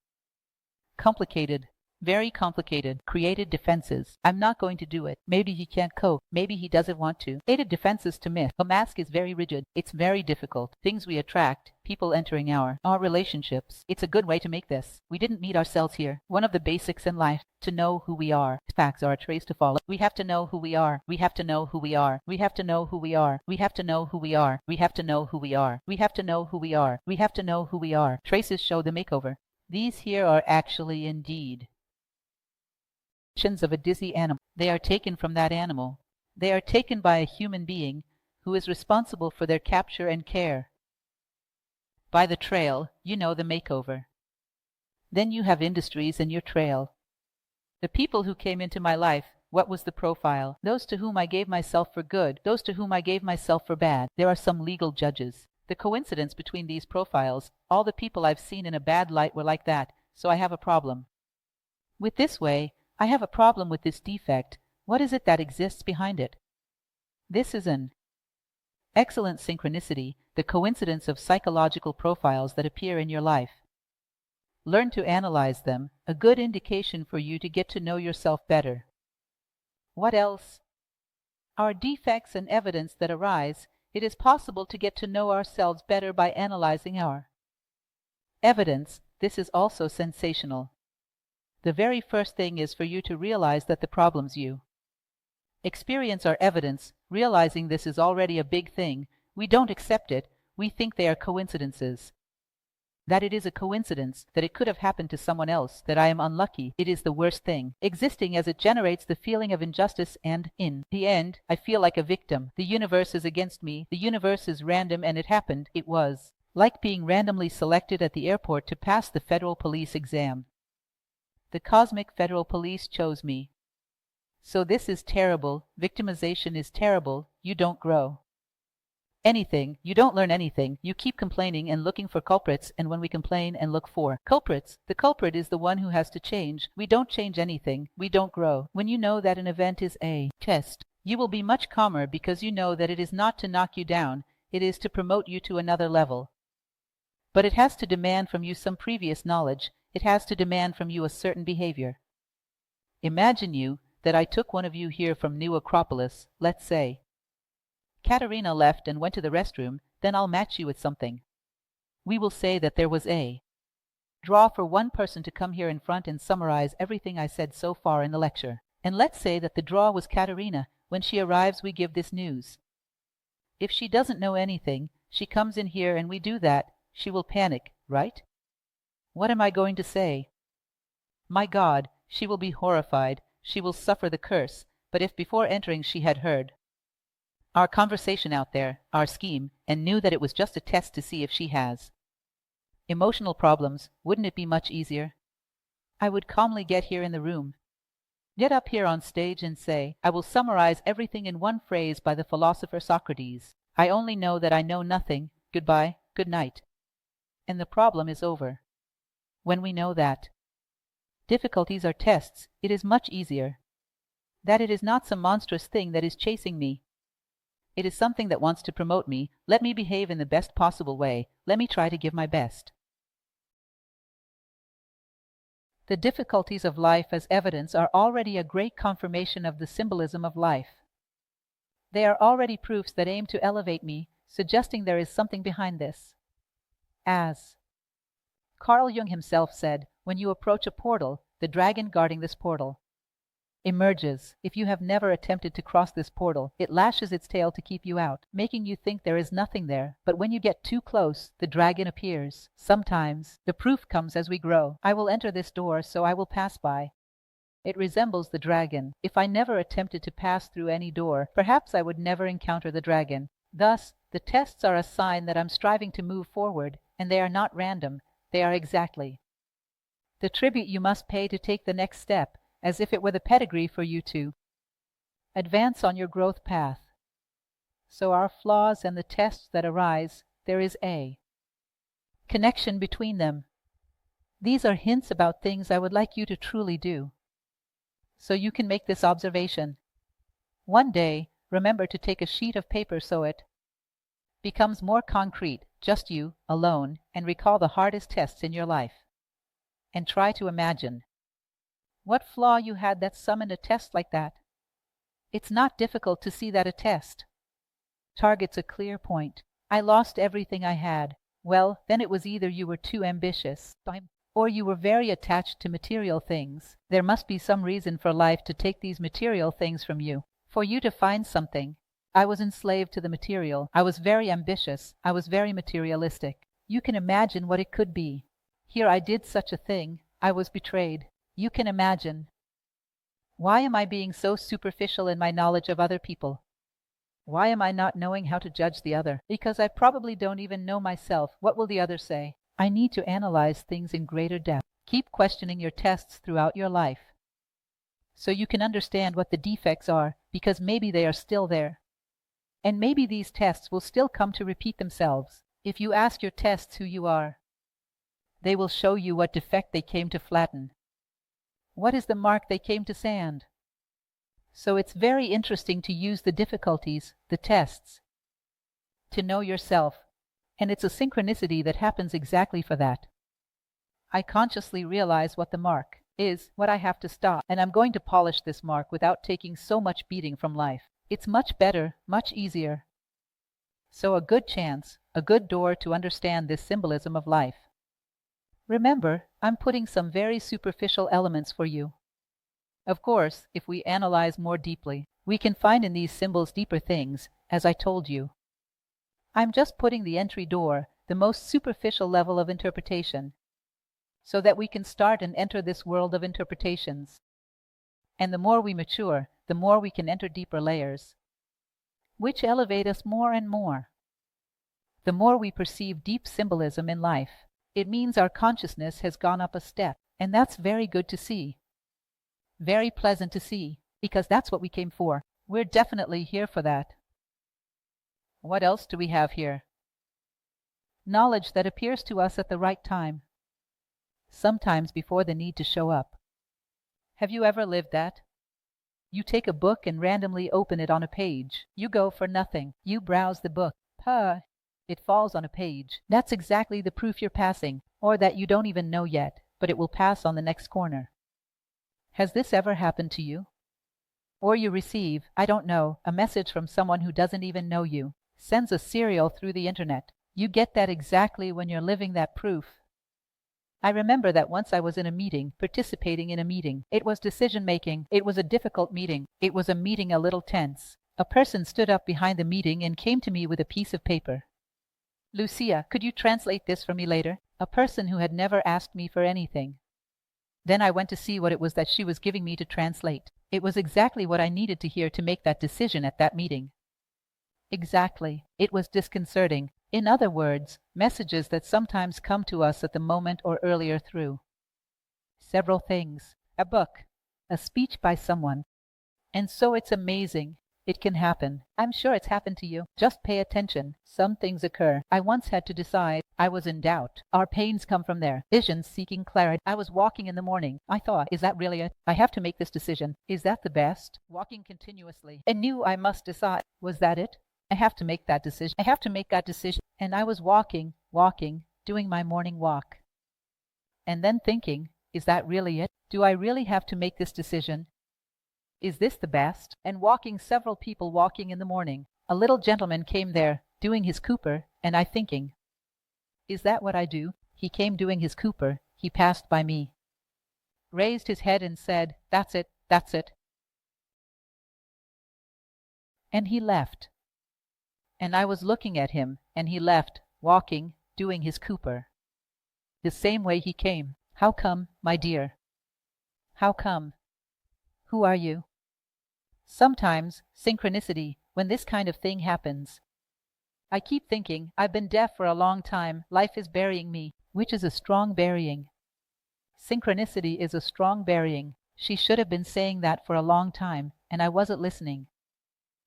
Complicated. Very complicated. Created defenses. I'm not going to do it. Maybe he can't cope. Maybe he doesn't want to. Created defenses to myth. A mask is very rigid. It's very difficult. Things we attract. People entering our relationships. It's a good way to make this. We didn't meet ourselves here. One of the basics in life, to know who we are. Facts are a trace to follow. We have to know who we are. We have to know who we are. We have to know who we are. We have to know who we are. We have to know who we are. We have to know who we are. We have to know who we are. Traces show the makeover. These here are actually indeed of a dizzy animal. They are taken from that animal. They are taken by a human being who is responsible for their capture and care. By the trail, you know the makeover. Then you have industries in your trail. The people who came into my life, what was the profile? Those to whom I gave myself for good, those to whom I gave myself for bad. There are some legal judges. The coincidence between these profiles, all the people I've seen in a bad light were like that, so I have a problem. With this way, I have a problem with this defect. What is it that exists behind it? This is an excellent synchronicity, the coincidence of psychological profiles that appear in your life. Learn to analyze them, a good indication for you to get to know yourself better. What else? Our defects and evidence that arise, it is possible to get to know ourselves better by analyzing our evidence. This is also sensational. The very first thing is for you to realize that the problem's you. Experience our evidence. Realizing this is already a big thing. We don't accept it. We think they are coincidences. That it is a coincidence, that it could have happened to someone else, that I am unlucky. It is the worst thing. Existing as it generates the feeling of injustice and, in the end, I feel like a victim. The universe is against me. The universe is random and it happened. It was like being randomly selected at the airport to pass the federal police exam. The cosmic federal police chose me. So this is terrible. Victimization is terrible. You don't grow anything. You don't learn anything. You keep complaining and looking for culprits, and when we complain and look for culprits, the culprit is the one who has to change. We don't change anything. We don't grow. When you know that an event is a test, you will be much calmer because you know that it is not to knock you down. It is to promote you to another level. But it has to demand from you some previous knowledge. It has to demand from you a certain behavior. Imagine you that I took one of you here from New Acropolis, let's say. Katerina left and went to the restroom, then I'll match you with something. We will say that there was a draw for one person to come here in front and summarize everything I said so far in the lecture. And let's say that the draw was Katerina. When she arrives, we give this news. If she doesn't know anything, she comes in here and we do that, she will panic, right? What am I going to say? My God, she will be horrified. She will suffer the curse. But if before entering she had heard our conversation out there, our scheme, and knew that it was just a test to see if she has emotional problems, wouldn't it be much easier? I would calmly get here in the room, get up here on stage and say, I will summarize everything in one phrase by the philosopher Socrates. I only know that I know nothing. Goodbye, good night. And the problem is over. When we know that difficulties are tests, it is much easier. That it is not some monstrous thing that is chasing me. It is something that wants to promote me. Let me behave in the best possible way. Let me try to give my best. The difficulties of life as evidence are already a great confirmation of the symbolism of life. They are already proofs that aim to elevate me, suggesting there is something behind this. As Carl Jung himself said, when you approach a portal, the dragon guarding this portal emerges. If you have never attempted to cross this portal, it lashes its tail to keep you out, making you think there is nothing there. But when you get too close, the dragon appears. Sometimes the proof comes as we grow. I will enter this door, so I will pass by. It resembles the dragon. If I never attempted to pass through any door, perhaps I would never encounter the dragon. Thus, the tests are a sign that I'm striving to move forward, and they are not random. They are exactly the tribute you must pay to take the next step, as if it were the pedigree for you to advance on your growth path. So our flaws and the tests that arise, there is a connection between them. These are hints about things I would like you to truly do. So you can make this observation. One day, remember to take a sheet of paper so it becomes more concrete, just you, alone, and recall the hardest tests in your life. And try to imagine what flaw you had that summoned a test like that. It's not difficult to see that a test targets a clear point. I lost everything I had. Well, then it was either you were too ambitious, or you were very attached to material things. There must be some reason for life to take these material things from you, for you to find something. I was enslaved to the material. I was very ambitious. I was very materialistic. You can imagine what it could be. Here I did such a thing. I was betrayed. You can imagine. Why am I being so superficial in my knowledge of other people? Why am I not knowing how to judge the other? Because I probably don't even know myself. What will the other say? I need to analyze things in greater depth. Keep questioning your tests throughout your life, so you can understand what the defects are, because maybe they are still there. And maybe these tests will still come to repeat themselves. If you ask your tests who you are, they will show you what defect they came to flatten. What is the mark they came to sand? So it's very interesting to use the difficulties, the tests, to know yourself. And it's a synchronicity that happens exactly for that. I consciously realize what the mark is, what I have to stop, and I'm going to polish this mark without taking so much beating from life. It's much better, much easier. So a good chance, a good door to understand this symbolism of life. Remember, I'm putting some very superficial elements for you. Of course, if we analyze more deeply, we can find in these symbols deeper things, as I told you. I'm just putting the entry door, the most superficial level of interpretation, so that we can start and enter this world of interpretations. And the more we mature, the more we can enter deeper layers, which elevate us more and more. The more we perceive deep symbolism in life, it means our consciousness has gone up a step, and that's very good to see. Very pleasant to see, because that's what we came for. We're definitely here for that. What else do we have here? Knowledge that appears to us at the right time, sometimes before the need to show up. Have you ever lived that? You take a book and randomly open it on a page. You go for nothing. You browse the book. It falls on a page. That's exactly the proof you're passing, or that you don't even know yet, but it will pass on the next corner. Has this ever happened to you? Or you receive, I don't know, a message from someone who doesn't even know you, sends a serial through the internet. You get that exactly when you're living that proof. I remember that once I was in a meeting, participating in a meeting. It was decision-making. It was a difficult meeting. It was a meeting a little tense. A person stood up behind the meeting and came to me with a piece of paper. Lucia, could you translate this for me later? A person who had never asked me for anything. Then I went to see what it was that she was giving me to translate. It was exactly what I needed to hear to make that decision at that meeting. Exactly. It was disconcerting. In other words, messages that sometimes come to us at the moment or earlier through several things. A book, a speech by someone. And so it's amazing. It can happen. I'm sure it's happened to you. Just pay attention. Some things occur. I once had to decide. I was in doubt. Our pains come from there. Visions seeking clarity. I was walking in the morning. I thought, is that really it? I have to make this decision. Is that the best? Walking continuously. And knew I must decide. Was that it? I have to make that decision. I have to make that decision. And I was walking, doing my morning walk. And then thinking, is that really it? Do I really have to make this decision? Is this the best? And walking, several people walking in the morning. A little gentleman came there, doing his Cooper, and I thinking, is that what I do? He came doing his Cooper. He passed by me, raised his head and said, that's it, that's it. And he left. And I was looking at him, and he left, walking, doing his Cooper. The same way he came. How come, my dear? How come? Who are you? Sometimes, synchronicity, when this kind of thing happens, I keep thinking, I've been deaf for a long time, life is burying me, which is a strong burying. Synchronicity is a strong burying. She should have been saying that for a long time, and I wasn't listening.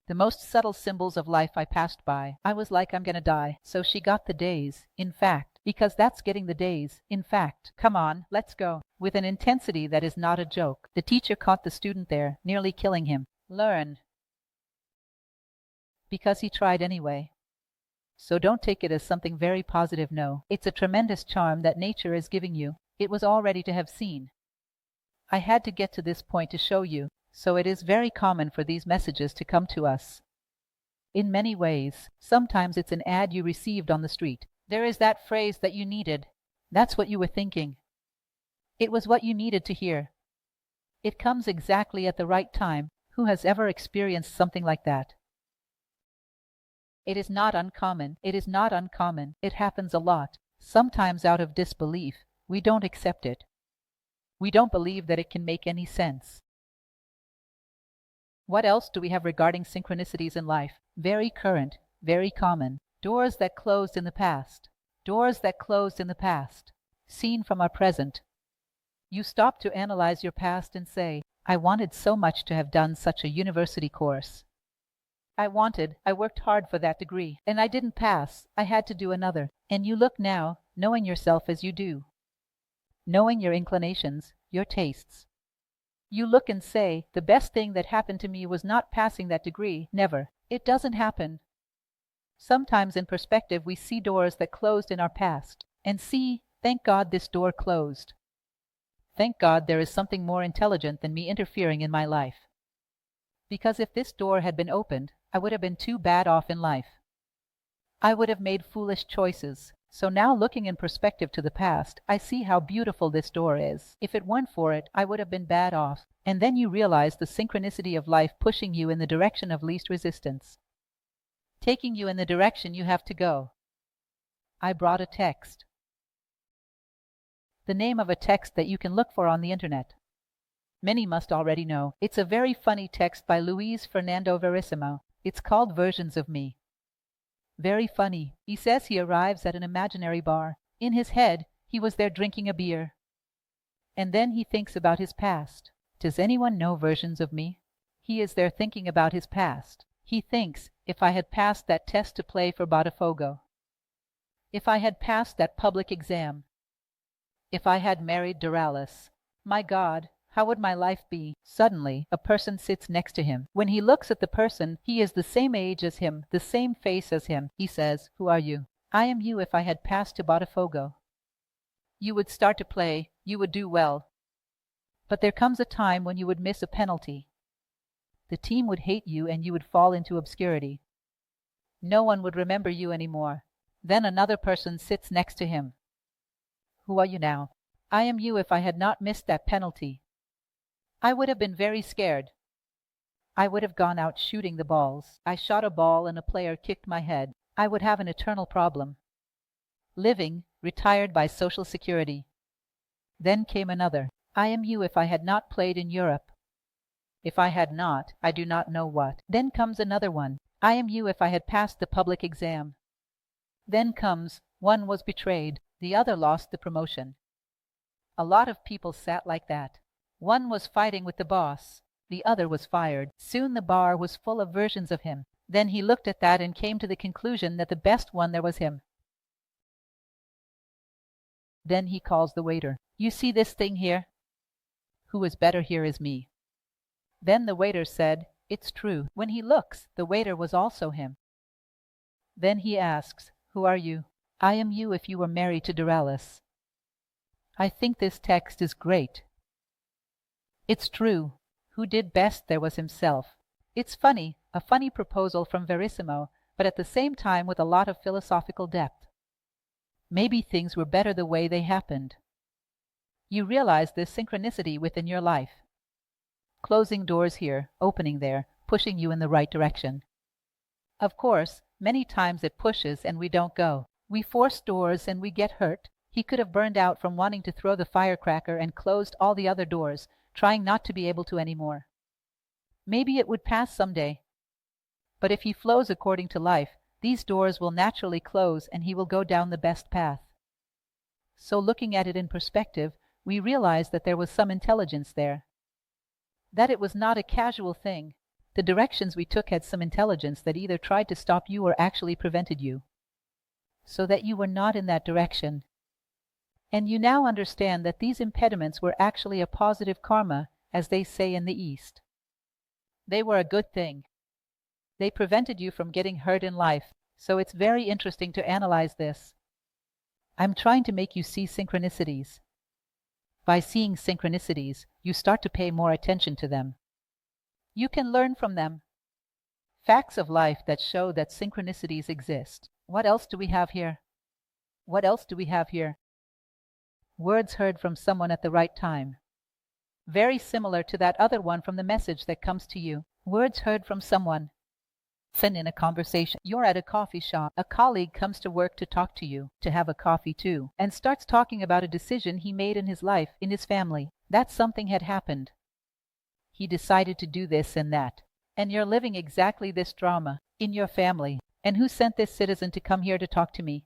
The most subtle symbols of life I passed by. I was like, I'm gonna die. So she got the days, in fact, because that's getting the days, in fact. Come on, let's go. With an intensity that is not a joke. The teacher caught the student there, nearly killing him. Learn. Because he tried anyway. So don't take it as something very positive, no. It's a tremendous charm that nature is giving you. It was all ready to have seen. I had to get to this point to show you. So it is very common for these messages to come to us. In many ways, sometimes it's an ad you received on the street. There is that phrase that you needed. That's what you were thinking. It was what you needed to hear. It comes exactly at the right time. Who has ever experienced something like that? It is not uncommon. It is not uncommon. It happens a lot. Sometimes out of disbelief, we don't accept it. We don't believe that it can make any sense. What else do we have regarding synchronicities in life? Very current, very common. Doors that closed in the past. Doors that closed in the past. Seen from our present. You stop to analyze your past and say, I wanted so much to have done such a university course. I worked hard for that degree, and I didn't pass. I had to do another. And you look now, knowing yourself as you do. Knowing your inclinations, your tastes. You look and say, the best thing that happened to me was not passing that degree. Never. It doesn't happen. Sometimes in perspective we see doors that closed in our past, and see, thank God this door closed. Thank God there is something more intelligent than me interfering in my life. Because if this door had been opened, I would have been too bad off in life. I would have made foolish choices. So now looking in perspective to the past, I see how beautiful this door is. If it weren't for it, I would have been bad off. And then you realize the synchronicity of life pushing you in the direction of least resistance. Taking you in the direction you have to go. I brought a text. The name of a text that you can look for on the internet. Many must already know. It's a very funny text by Luis Fernando Verissimo. It's called Versions of Me. Very funny. He says he arrives at an imaginary bar. In his head, he was there drinking a beer. And then he thinks about his past. Does anyone know Versions of Me? He is there thinking about his past. He thinks, if I had passed that test to play for Botafogo, if I had passed that public exam, if I had married Doralis, my God, how would my life be? Suddenly, a person sits next to him. When he looks at the person, he is the same age as him, the same face as him. He says, who are you? I am you if I had passed to Botafogo. You would start to play, you would do well. But there comes a time when you would miss a penalty. The team would hate you and you would fall into obscurity. No one would remember you anymore. Then another person sits next to him. Who are you now? I am you if I had not missed that penalty. I would have been very scared. I would have gone out shooting the balls. I shot a ball and a player kicked my head. I would have an eternal problem. Living, retired by Social Security. Then came another. I am you if I had not played in Europe. If I had not, I do not know what. Then comes another one. I am you if I had passed the public exam. Then comes, one was betrayed, the other lost the promotion. A lot of people sat like that. One was fighting with the boss. The other was fired. Soon the bar was full of versions of him. Then he looked at that and came to the conclusion that the best one there was him. Then he calls the waiter. You see this thing here? Who is better here is me. Then the waiter said, it's true. When he looks, the waiter was also him. Then he asks, who are you? I am you if you were married to Doralis. I think this text is great. It's true. Who did best there was himself. It's funny, a funny proposal from Verissimo, but at the same time with a lot of philosophical depth. Maybe things were better the way they happened. You realize this synchronicity within your life. Closing doors here, opening there, pushing you in the right direction. Of course, many times it pushes and we don't go. We force doors and we get hurt. He could have burned out from wanting to throw the firecracker and closed all the other doors, trying not to be able to anymore. Maybe it would pass someday. But if he flows according to life, these doors will naturally close and he will go down the best path. So looking at it in perspective, we realize that there was some intelligence there. That it was not a casual thing. The directions we took had some intelligence that either tried to stop you or actually prevented you. So that you were not in that direction. And you now understand that these impediments were actually a positive karma, as they say in the East. They were a good thing. They prevented you from getting hurt in life, so it's very interesting to analyze this. I'm trying to make you see synchronicities. By seeing synchronicities, you start to pay more attention to them. You can learn from them. Facts of life that show that synchronicities exist. What else do we have here? What else do we have here? Words heard from someone at the right time. Very similar to that other one from the message that comes to you. Words heard from someone. Often in a conversation, you're at a coffee shop. A colleague comes to work to talk to you, to have a coffee too, and starts talking about a decision he made in his life, in his family. That something had happened. He decided to do this and that. And you're living exactly this drama in your family. And who sent this citizen to come here to talk to me?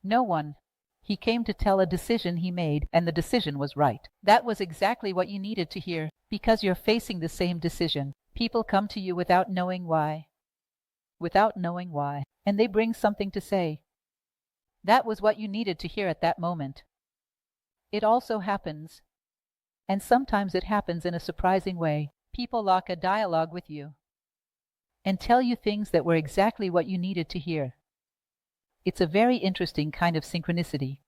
No one. He came to tell a decision he made, and the decision was right. That was exactly what you needed to hear, because you're facing the same decision. People come to you without knowing why. Without knowing why. And they bring something to say. That was what you needed to hear at that moment. It also happens. And sometimes it happens in a surprising way. People lock a dialogue with you and tell you things that were exactly what you needed to hear. It's a very interesting kind of synchronicity.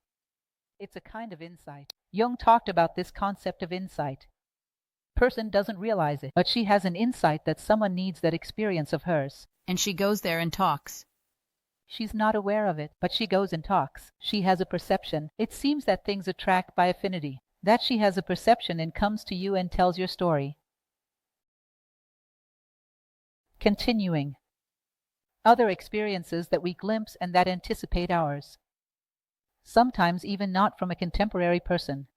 It's a kind of insight. Jung talked about this concept of insight. Person doesn't realize it, but she has an insight that someone needs that experience of hers. And she goes there and talks. She's not aware of it, but she goes and talks. She has a perception. It seems that things attract by affinity. That she has a perception and comes to you and tells your story. Continuing. Other experiences that we glimpse and that anticipate ours. Sometimes even not from a contemporary person.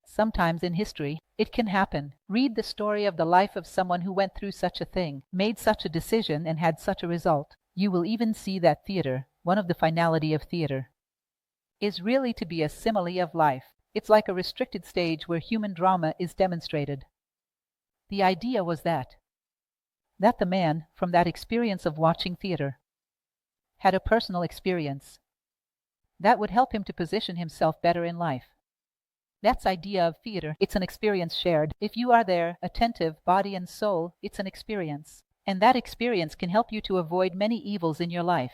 Sometimes in history, it can happen. Read the story of the life of someone who went through such a thing, made such a decision, and had such a result. You will even see that theater, one of the finality of theater, is really to be a simile of life. It's like a restricted stage where human drama is demonstrated. The idea was that the man, from that experience of watching theater, had a personal experience that would help him to position himself better in life. That's idea of theater. It's an experience shared. If you are there, attentive, body and soul, it's an experience. And that experience can help you to avoid many evils in your life.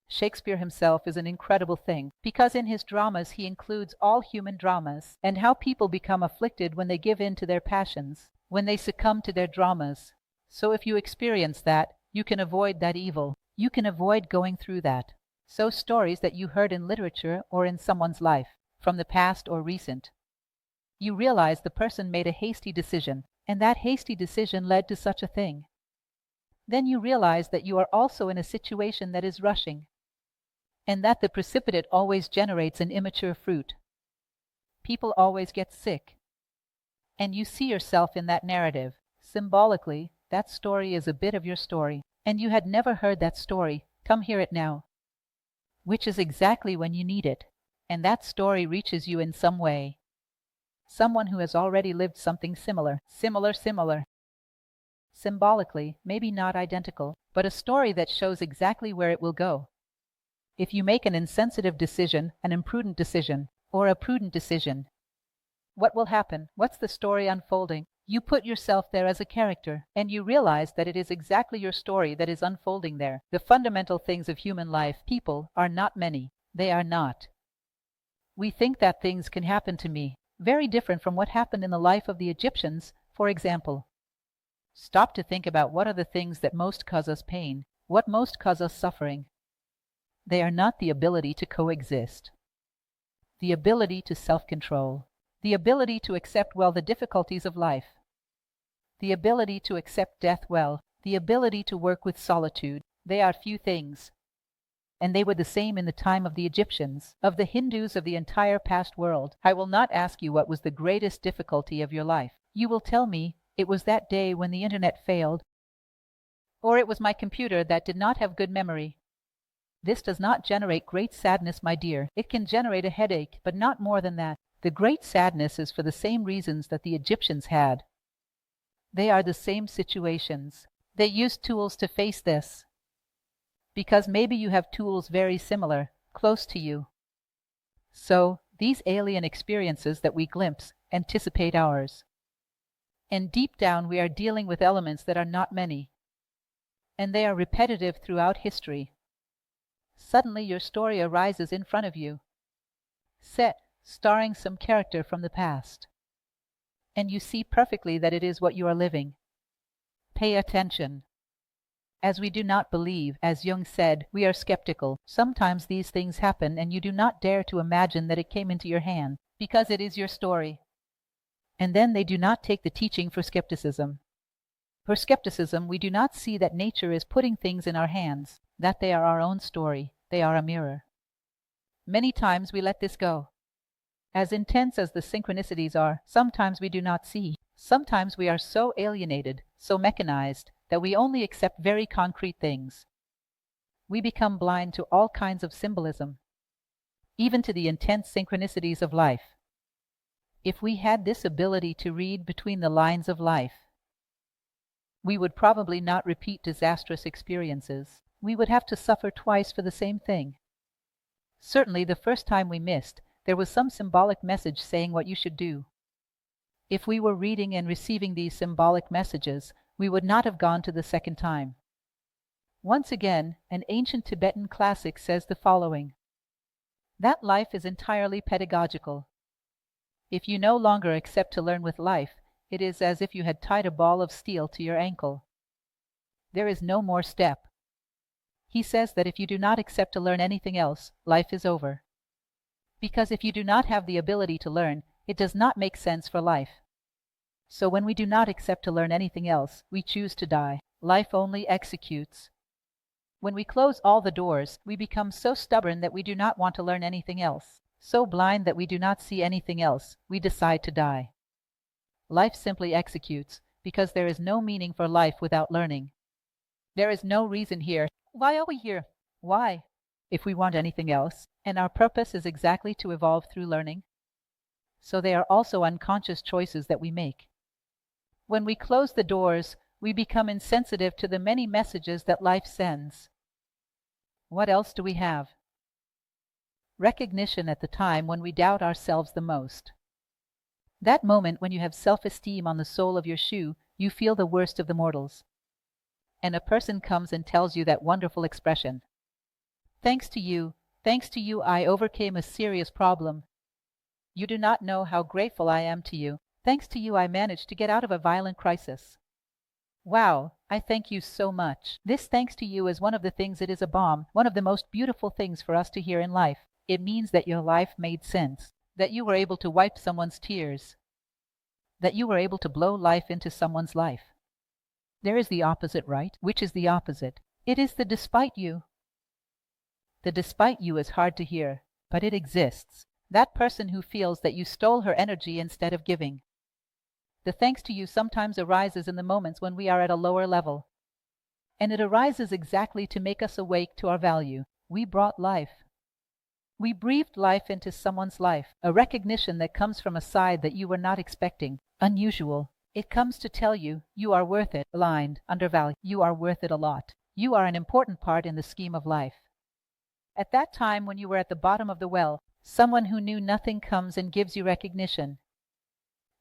Shakespeare himself is an incredible thing, because in his dramas he includes all human dramas, and how people become afflicted when they give in to their passions, when they succumb to their dramas. So if you experience that, you can avoid that evil. You can avoid going through that. So stories that you heard in literature or in someone's life, from the past or recent. You realize the person made a hasty decision, and that hasty decision led to such a thing. Then you realize that you are also in a situation that is rushing, and that the precipitate always generates an immature fruit. People always get sick. And you see yourself in that narrative. Symbolically, that story is a bit of your story, and you had never heard that story. Come hear it now. Which is exactly when you need it, and that story reaches you in some way. Someone who has already lived something similar. Symbolically, maybe not identical, but a story that shows exactly where it will go. If you make an insensitive decision, an imprudent decision, or a prudent decision, what will happen? What's the story unfolding? You put yourself there as a character, and you realize that it is exactly your story that is unfolding there. The fundamental things of human life, people, are not many. They are not. We think that things can happen to me, very different from what happened in the life of the Egyptians, for example. Stop to think about what are the things that most cause us pain, what most cause us suffering. They are not the ability to coexist, the ability to self-control, the ability to accept well the difficulties of life, the ability to accept death well. the ability to work with solitude. They are few things, and they were the same in the time of the Egyptians, of the Hindus, of the entire past world. I will not ask you what was the greatest difficulty of your life. You will tell me it was that day when the internet failed, or it was my computer that did not have good memory. This does not generate great sadness, my dear. It can generate a headache, but not more than that. The great sadness is for the same reasons that the Egyptians had. They are the same situations. They used tools to face this, because maybe you have tools very similar, close to you. So, these alien experiences that we glimpse anticipate ours. And deep down we are dealing with elements that are not many, and they are repetitive throughout history. Suddenly your story arises in front of you, set, starring some character from the past, and you see perfectly that it is what you are living. Pay attention. As we do not believe, as Jung said, we are skeptical. Sometimes these things happen and you do not dare to imagine that it came into your hand, because it is your story. And then they do not take the teaching for skepticism. For skepticism, we do not see that nature is putting things in our hands, that they are our own story, they are a mirror. Many times we let this go. As intense as the synchronicities are, sometimes we do not see. Sometimes we are so alienated, so mechanized, that we only accept very concrete things. We become blind to all kinds of symbolism, even to the intense synchronicities of life. If we had this ability to read between the lines of life, we would probably not repeat disastrous experiences. We would have to suffer twice for the same thing. Certainly the first time we missed, there was some symbolic message saying what you should do. If we were reading and receiving these symbolic messages, we would not have gone to the second time. Once again, an ancient Tibetan classic says the following: that life is entirely pedagogical. If you no longer accept to learn with life, it is as if you had tied a ball of steel to your ankle. There is no more step. He says that if you do not accept to learn anything else, life is over. Because if you do not have the ability to learn, it does not make sense for life. So when we do not accept to learn anything else, we choose to die. Life only executes. When we close all the doors, we become so stubborn that we do not want to learn anything else. So blind that we do not see anything else, we decide to die. Life simply executes, because there is no meaning for life without learning. There is no reason here. Why are we here? Why? If we want anything else, and our purpose is exactly to evolve through learning. So they are also unconscious choices that we make. When we close the doors, we become insensitive to the many messages that life sends. What else do we have? Recognition at the time when we doubt ourselves the most. That moment when you have self-esteem on the sole of your shoe, you feel the worst of the mortals. And a person comes and tells you that wonderful expression: thanks to you, I overcame a serious problem. You do not know how grateful I am to you. Thanks to you, I managed to get out of a violent crisis. Wow, I thank you so much. This thanks to you is one of the things, it is a balm, one of the most beautiful things for us to hear in life. It means that your life made sense, that you were able to wipe someone's tears, that you were able to blow life into someone's life. There is the opposite, right? Which is the opposite? It is the despite you. The despite you is hard to hear, but it exists. That person who feels that you stole her energy instead of giving. The thanks to you sometimes arises in the moments when we are at a lower level. And it arises exactly to make us awake to our value. We brought life. We breathed life into someone's life, a recognition that comes from a side that you were not expecting, unusual. It comes to tell you, you are worth it, blind, undervalued, you are worth it a lot. You are an important part in the scheme of life. At that time when you were at the bottom of the well, someone who knew nothing comes and gives you recognition.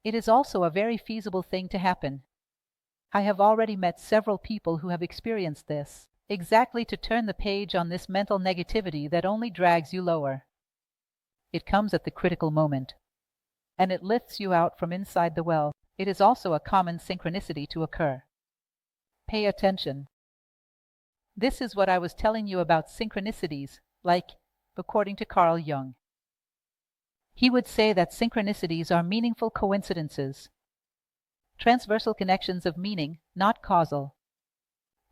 It is also a very feasible thing to happen. I have already met several people who have experienced this, exactly to turn the page on this mental negativity that only drags you lower. It comes at the critical moment, and it lifts you out from inside the well. It is also a common synchronicity to occur. Pay attention. This is what I was telling you about synchronicities, like, according to Carl Jung. He would say that synchronicities are meaningful coincidences, transversal connections of meaning, not causal.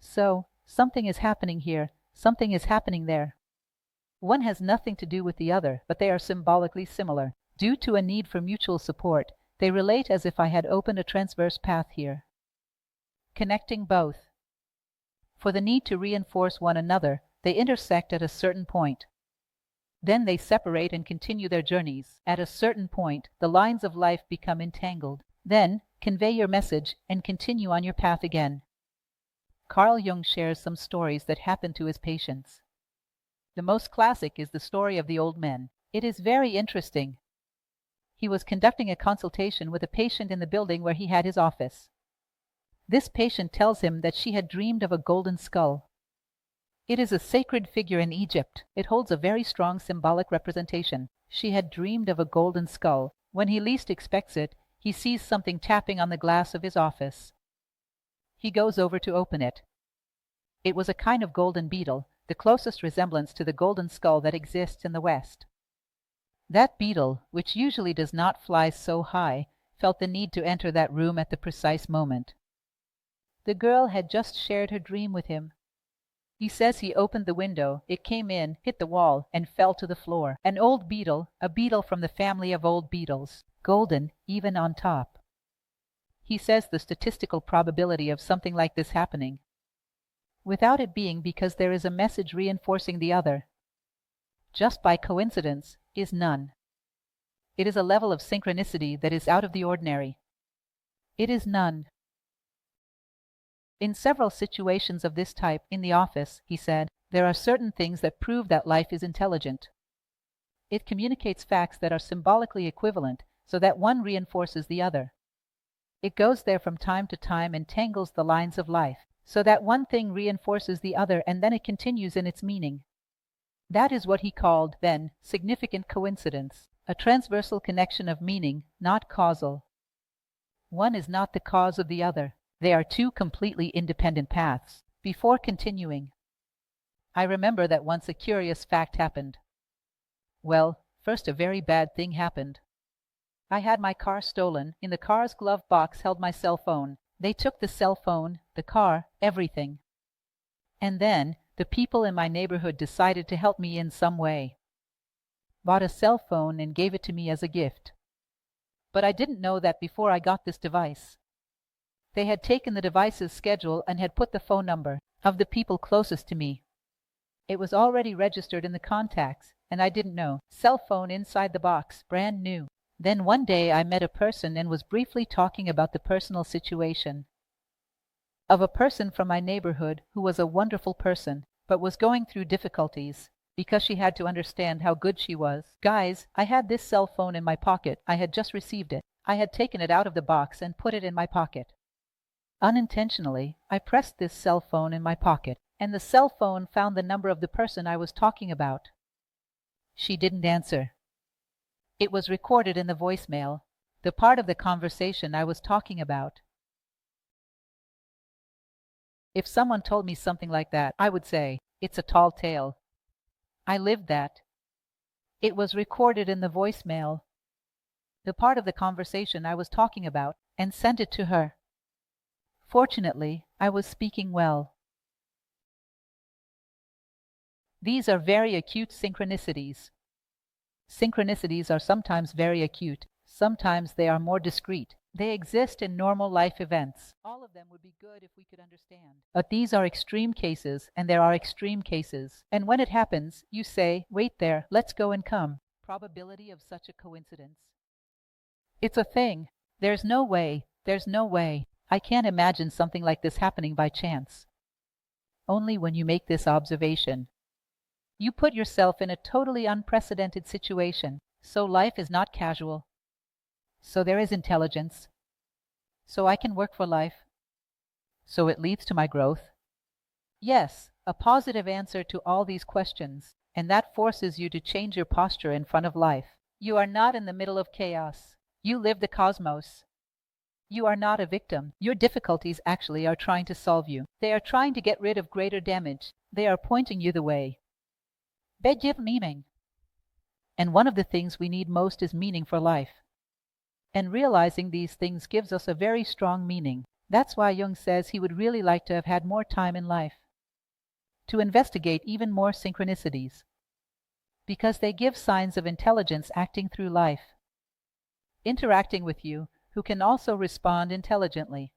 So, something is happening here, something is happening there. One has nothing to do with the other, but they are symbolically similar. Due to a need for mutual support, they relate as if I had opened a transverse path here, connecting both. For the need to reinforce one another, they intersect at a certain point. Then they separate and continue their journeys. At a certain point, the lines of life become entangled. Then, convey your message and continue on your path again. Carl Jung shares some stories that happened to his patients. The most classic is the story of the old men. It is very interesting. He was conducting a consultation with a patient in the building where he had his office. This patient tells him that she had dreamed of a golden skull. It is a sacred figure in Egypt. It holds a very strong symbolic representation. She had dreamed of a golden skull. When he least expects it, he sees something tapping on the glass of his office. He goes over to open it. It was a kind of golden beetle, the closest resemblance to the golden skull that exists in the West. That beetle, which usually does not fly so high, felt the need to enter that room at the precise moment. The girl had just shared her dream with him. He says he opened the window, it came in, hit the wall, and fell to the floor. An old beetle, a beetle from the family of old beetles, golden even on top. He says the statistical probability of something like this happening, without it being because there is a message reinforcing the other, just by coincidence, is none. It is a level of synchronicity that is out of the ordinary. It is none. In several situations of this type in the office, he said, there are certain things that prove that life is intelligent. It communicates facts that are symbolically equivalent, so that one reinforces the other. It goes there from time to time and tangles the lines of life, so that one thing reinforces the other and then it continues in its meaning. That is what he called, then, significant coincidence, a transversal connection of meaning, not causal. One is not the cause of the other. They are two completely independent paths. Before continuing, I remember that once a curious fact happened. Well, first a very bad thing happened. I had my car stolen. In the car's glove box held my cell phone. They took the cell phone, the car, everything. And then the people in my neighborhood decided to help me in some way. Bought a cell phone and gave it to me as a gift. But I didn't know that before I got this device. They had taken the device's schedule and had put the phone number of the people closest to me. It was already registered in the contacts, and I didn't know. Cell phone inside the box, brand new. Then one day I met a person and was briefly talking about the personal situation of a person from my neighborhood who was a wonderful person, but was going through difficulties because she had to understand how good she was. Guys, I had this cell phone in my pocket. I had just received it. I had taken it out of the box and put it in my pocket. Unintentionally, I pressed this cell phone in my pocket, and the cell phone found the number of the person I was talking about. She didn't answer. It was recorded in the voicemail, the part of the conversation I was talking about. If someone told me something like that, I would say, it's a tall tale. I lived that. It was recorded in the voicemail, the part of the conversation I was talking about, and sent it to her. Fortunately, I was speaking well. These are very acute synchronicities. Synchronicities are sometimes very acute. Sometimes they are more discreet. They exist in normal life events. All of them would be good if we could understand. But these are extreme cases, and there are extreme cases. And when it happens, you say, wait there, let's go and come. Probability of such a coincidence. It's a thing. There's no way. There's no way. I can't imagine something like this happening by chance. Only when you make this observation. You put yourself in a totally unprecedented situation, so life is not casual. So there is intelligence. So I can work for life. So it leads to my growth. Yes, a positive answer to all these questions, and that forces you to change your posture in front of life. You are not in the middle of chaos. You live the cosmos. You are not a victim. Your difficulties actually are trying to solve you. They are trying to get rid of greater damage. They are pointing you the way. They give meaning. And one of the things we need most is meaning for life. And realizing these things gives us a very strong meaning. That's why Jung says he would really like to have had more time in life to investigate even more synchronicities, because they give signs of intelligence acting through life, interacting with you, who can also respond intelligently.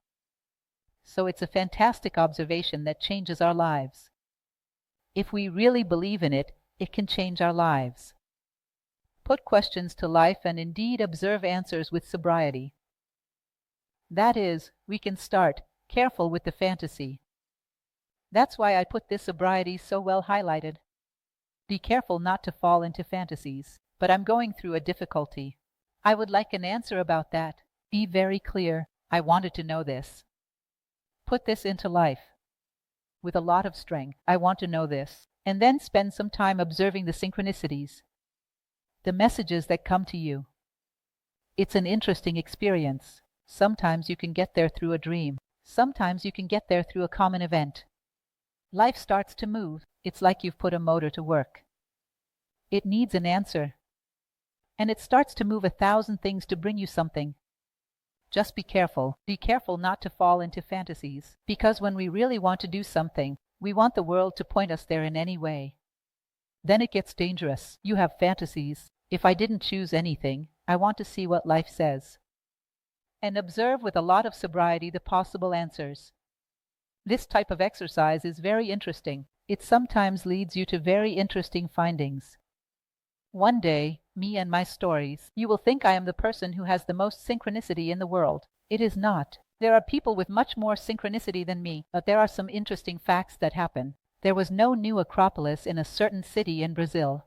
So it's a fantastic observation that changes our lives. If we really believe in it, it can change our lives. Put questions to life and indeed observe answers with sobriety. That is, we can start careful with the fantasy. That's why I put this sobriety so well highlighted. Be careful not to fall into fantasies. But I'm going through a difficulty. I would like an answer about that. Be very clear. I wanted to know this. Put this into life. With a lot of strength. I want to know this. And then spend some time observing the synchronicities, the messages that come to you. It's an interesting experience. Sometimes you can get there through a dream. Sometimes you can get there through a common event. Life starts to move. It's like you've put a motor to work. It needs an answer. And it starts to move 1,000 things to bring you something. Just be careful. Be careful not to fall into fantasies. Because when we really want to do something, we want the world to point us there in any way. Then it gets dangerous. You have fantasies. If I didn't choose anything, I want to see what life says. And observe with a lot of sobriety the possible answers. This type of exercise is very interesting. It sometimes leads you to very interesting findings. One day, me and my stories, you will think I am the person who has the most synchronicity in the world. It is not. There are people with much more synchronicity than me, but there are some interesting facts that happen. There was no new Acropolis in a certain city in Brazil.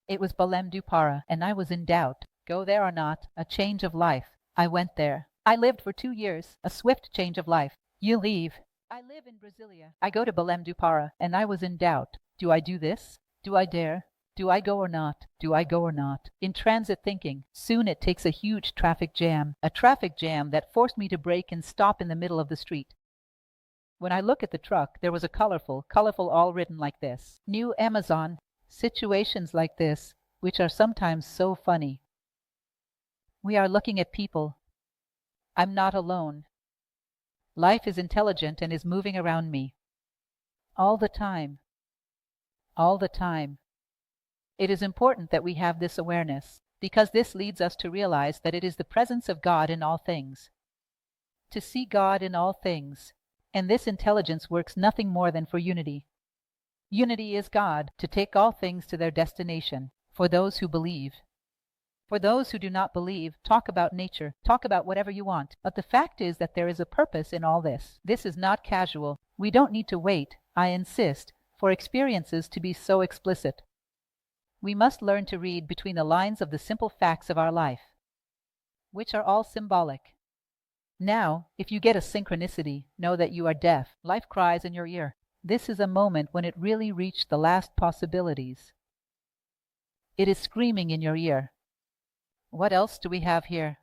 It was Belém do Pará, and I was in doubt. Go there or not, a change of life. I went there. I lived for 2 years, a swift change of life. You leave. I live in Brasilia. I go to Belém do Pará, and I was in doubt. Do I do this? Do I dare? Do I go or not? Do I go or not? In transit thinking. Soon it takes a huge traffic jam. A traffic jam that forced me to brake and stop in the middle of the street. When I look at the truck, there was a colorful all written like this. New Amazon. Situations like this, which are sometimes so funny. We are looking at people. I'm not alone. Life is intelligent and is moving around me. All the time. All the time. It is important that we have this awareness, because this leads us to realize that it is the presence of God in all things. To see God in all things. And this intelligence works nothing more than for unity. Unity is God, to take all things to their destination, for those who believe. For those who do not believe, talk about nature, talk about whatever you want. But the fact is that there is a purpose in all this. This is not casual. We don't need to wait, I insist, for experiences to be so explicit. We must learn to read between the lines of the simple facts of our life, which are all symbolic. Now, if you get a synchronicity, know that you are deaf. Life cries in your ear. This is a moment when it really reached the last possibilities. It is screaming in your ear. What else do we have here?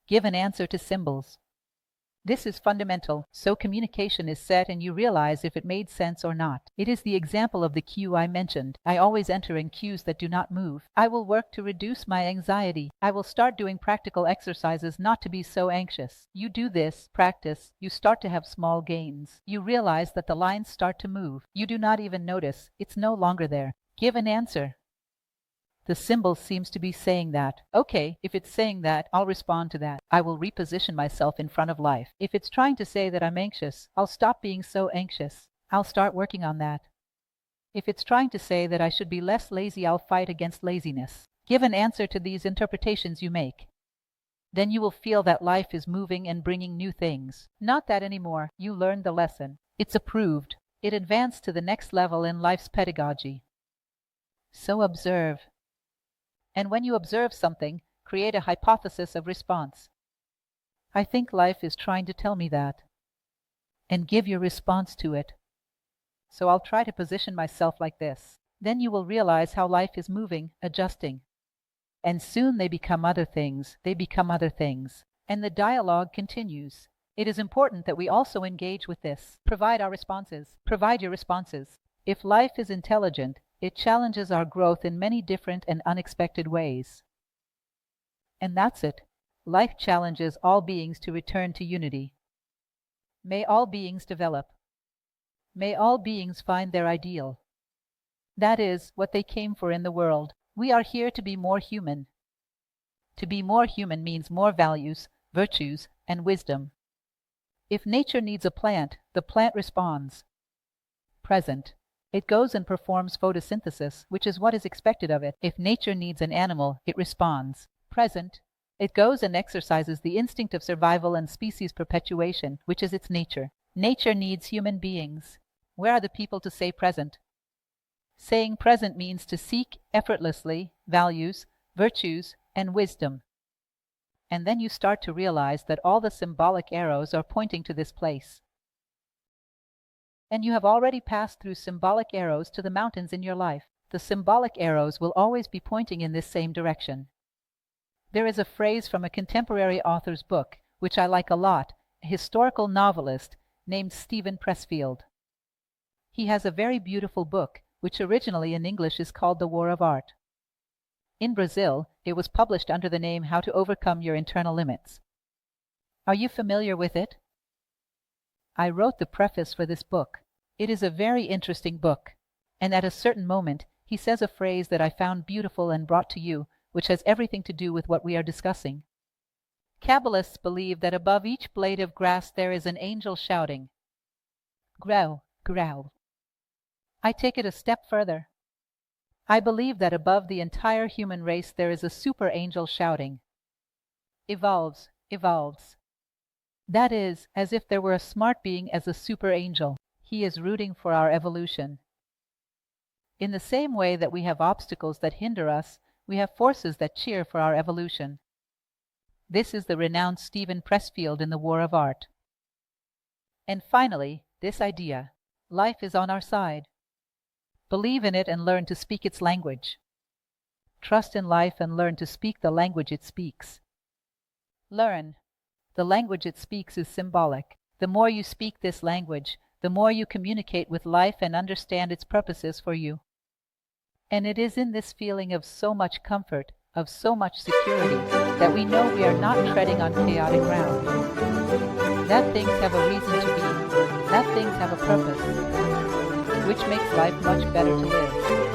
Give an answer to symbols. This is fundamental, so communication is set and you realize if it made sense or not. It is the example of the queue I mentioned. I always enter in queues that do not move. I will work to reduce my anxiety. I will start doing practical exercises not to be so anxious. You do this, practice, you start to have small gains. You realize that the lines start to move. You do not even notice. It's no longer there. Give an answer. The symbol seems to be saying that. Okay, if it's saying that, I'll respond to that. I will reposition myself in front of life. If it's trying to say that I'm anxious, I'll stop being so anxious. I'll start working on that. If it's trying to say that I should be less lazy, I'll fight against laziness. Give an answer to these interpretations you make. Then you will feel that life is moving and bringing new things. Not that anymore. You learned the lesson. It's approved. It advanced to the next level in life's pedagogy. So observe. And when you observe something, create a hypothesis of response. I think life is trying to tell me that. And give your response to it. So I'll try to position myself like this. Then you will realize how life is moving, adjusting. And soon they become other things. They become other things. And the dialogue continues. It is important that we also engage with this. Provide our responses. Provide your responses. If life is intelligent, it challenges our growth in many different and unexpected ways. And that's it. Life challenges all beings to return to unity. May all beings develop. May all beings find their ideal. That is what they came for in the world. We are here to be more human. To be more human means more values, virtues, and wisdom. If nature needs a plant, the plant responds. Present. It goes and performs photosynthesis, which is what is expected of it. If nature needs an animal, it responds. Present. It goes and exercises the instinct of survival and species perpetuation, which is its nature. Nature needs human beings. Where are the people to say present? Saying present means to seek effortlessly values, virtues, and wisdom. And then you start to realize that all the symbolic arrows are pointing to this place. And you have already passed through symbolic arrows to the mountains in your life. The symbolic arrows will always be pointing in this same direction. There is a phrase from a contemporary author's book, which I like a lot, a historical novelist named Stephen Pressfield. He has a very beautiful book, which originally in English is called The War of Art. In Brazil, it was published under the name How to Overcome Your Internal Limits. Are you familiar with it? I wrote the preface for this book. It is a very interesting book, and at a certain moment he says a phrase that I found beautiful and brought to you, which has everything to do with what we are discussing. Kabbalists believe that above each blade of grass there is an angel shouting, "Grow, grow." I take it a step further. I believe that above the entire human race there is a super angel shouting, "Evolves, evolves." That is, as if there were a smart being as a super angel. He is rooting for our evolution. In the same way that we have obstacles that hinder us, we have forces that cheer for our evolution. This is the renowned Stephen Pressfield in The War of Art. And finally, this idea: life is on our side. Believe in it and learn to speak its language. Trust in life and learn to speak the language it speaks. Learn. The language it speaks is symbolic. The more you speak this language, the more you communicate with life and understand its purposes for you. And it is in this feeling of so much comfort, of so much security, that we know we are not treading on chaotic ground. That things have a reason to be, that things have a purpose, which makes life much better to live.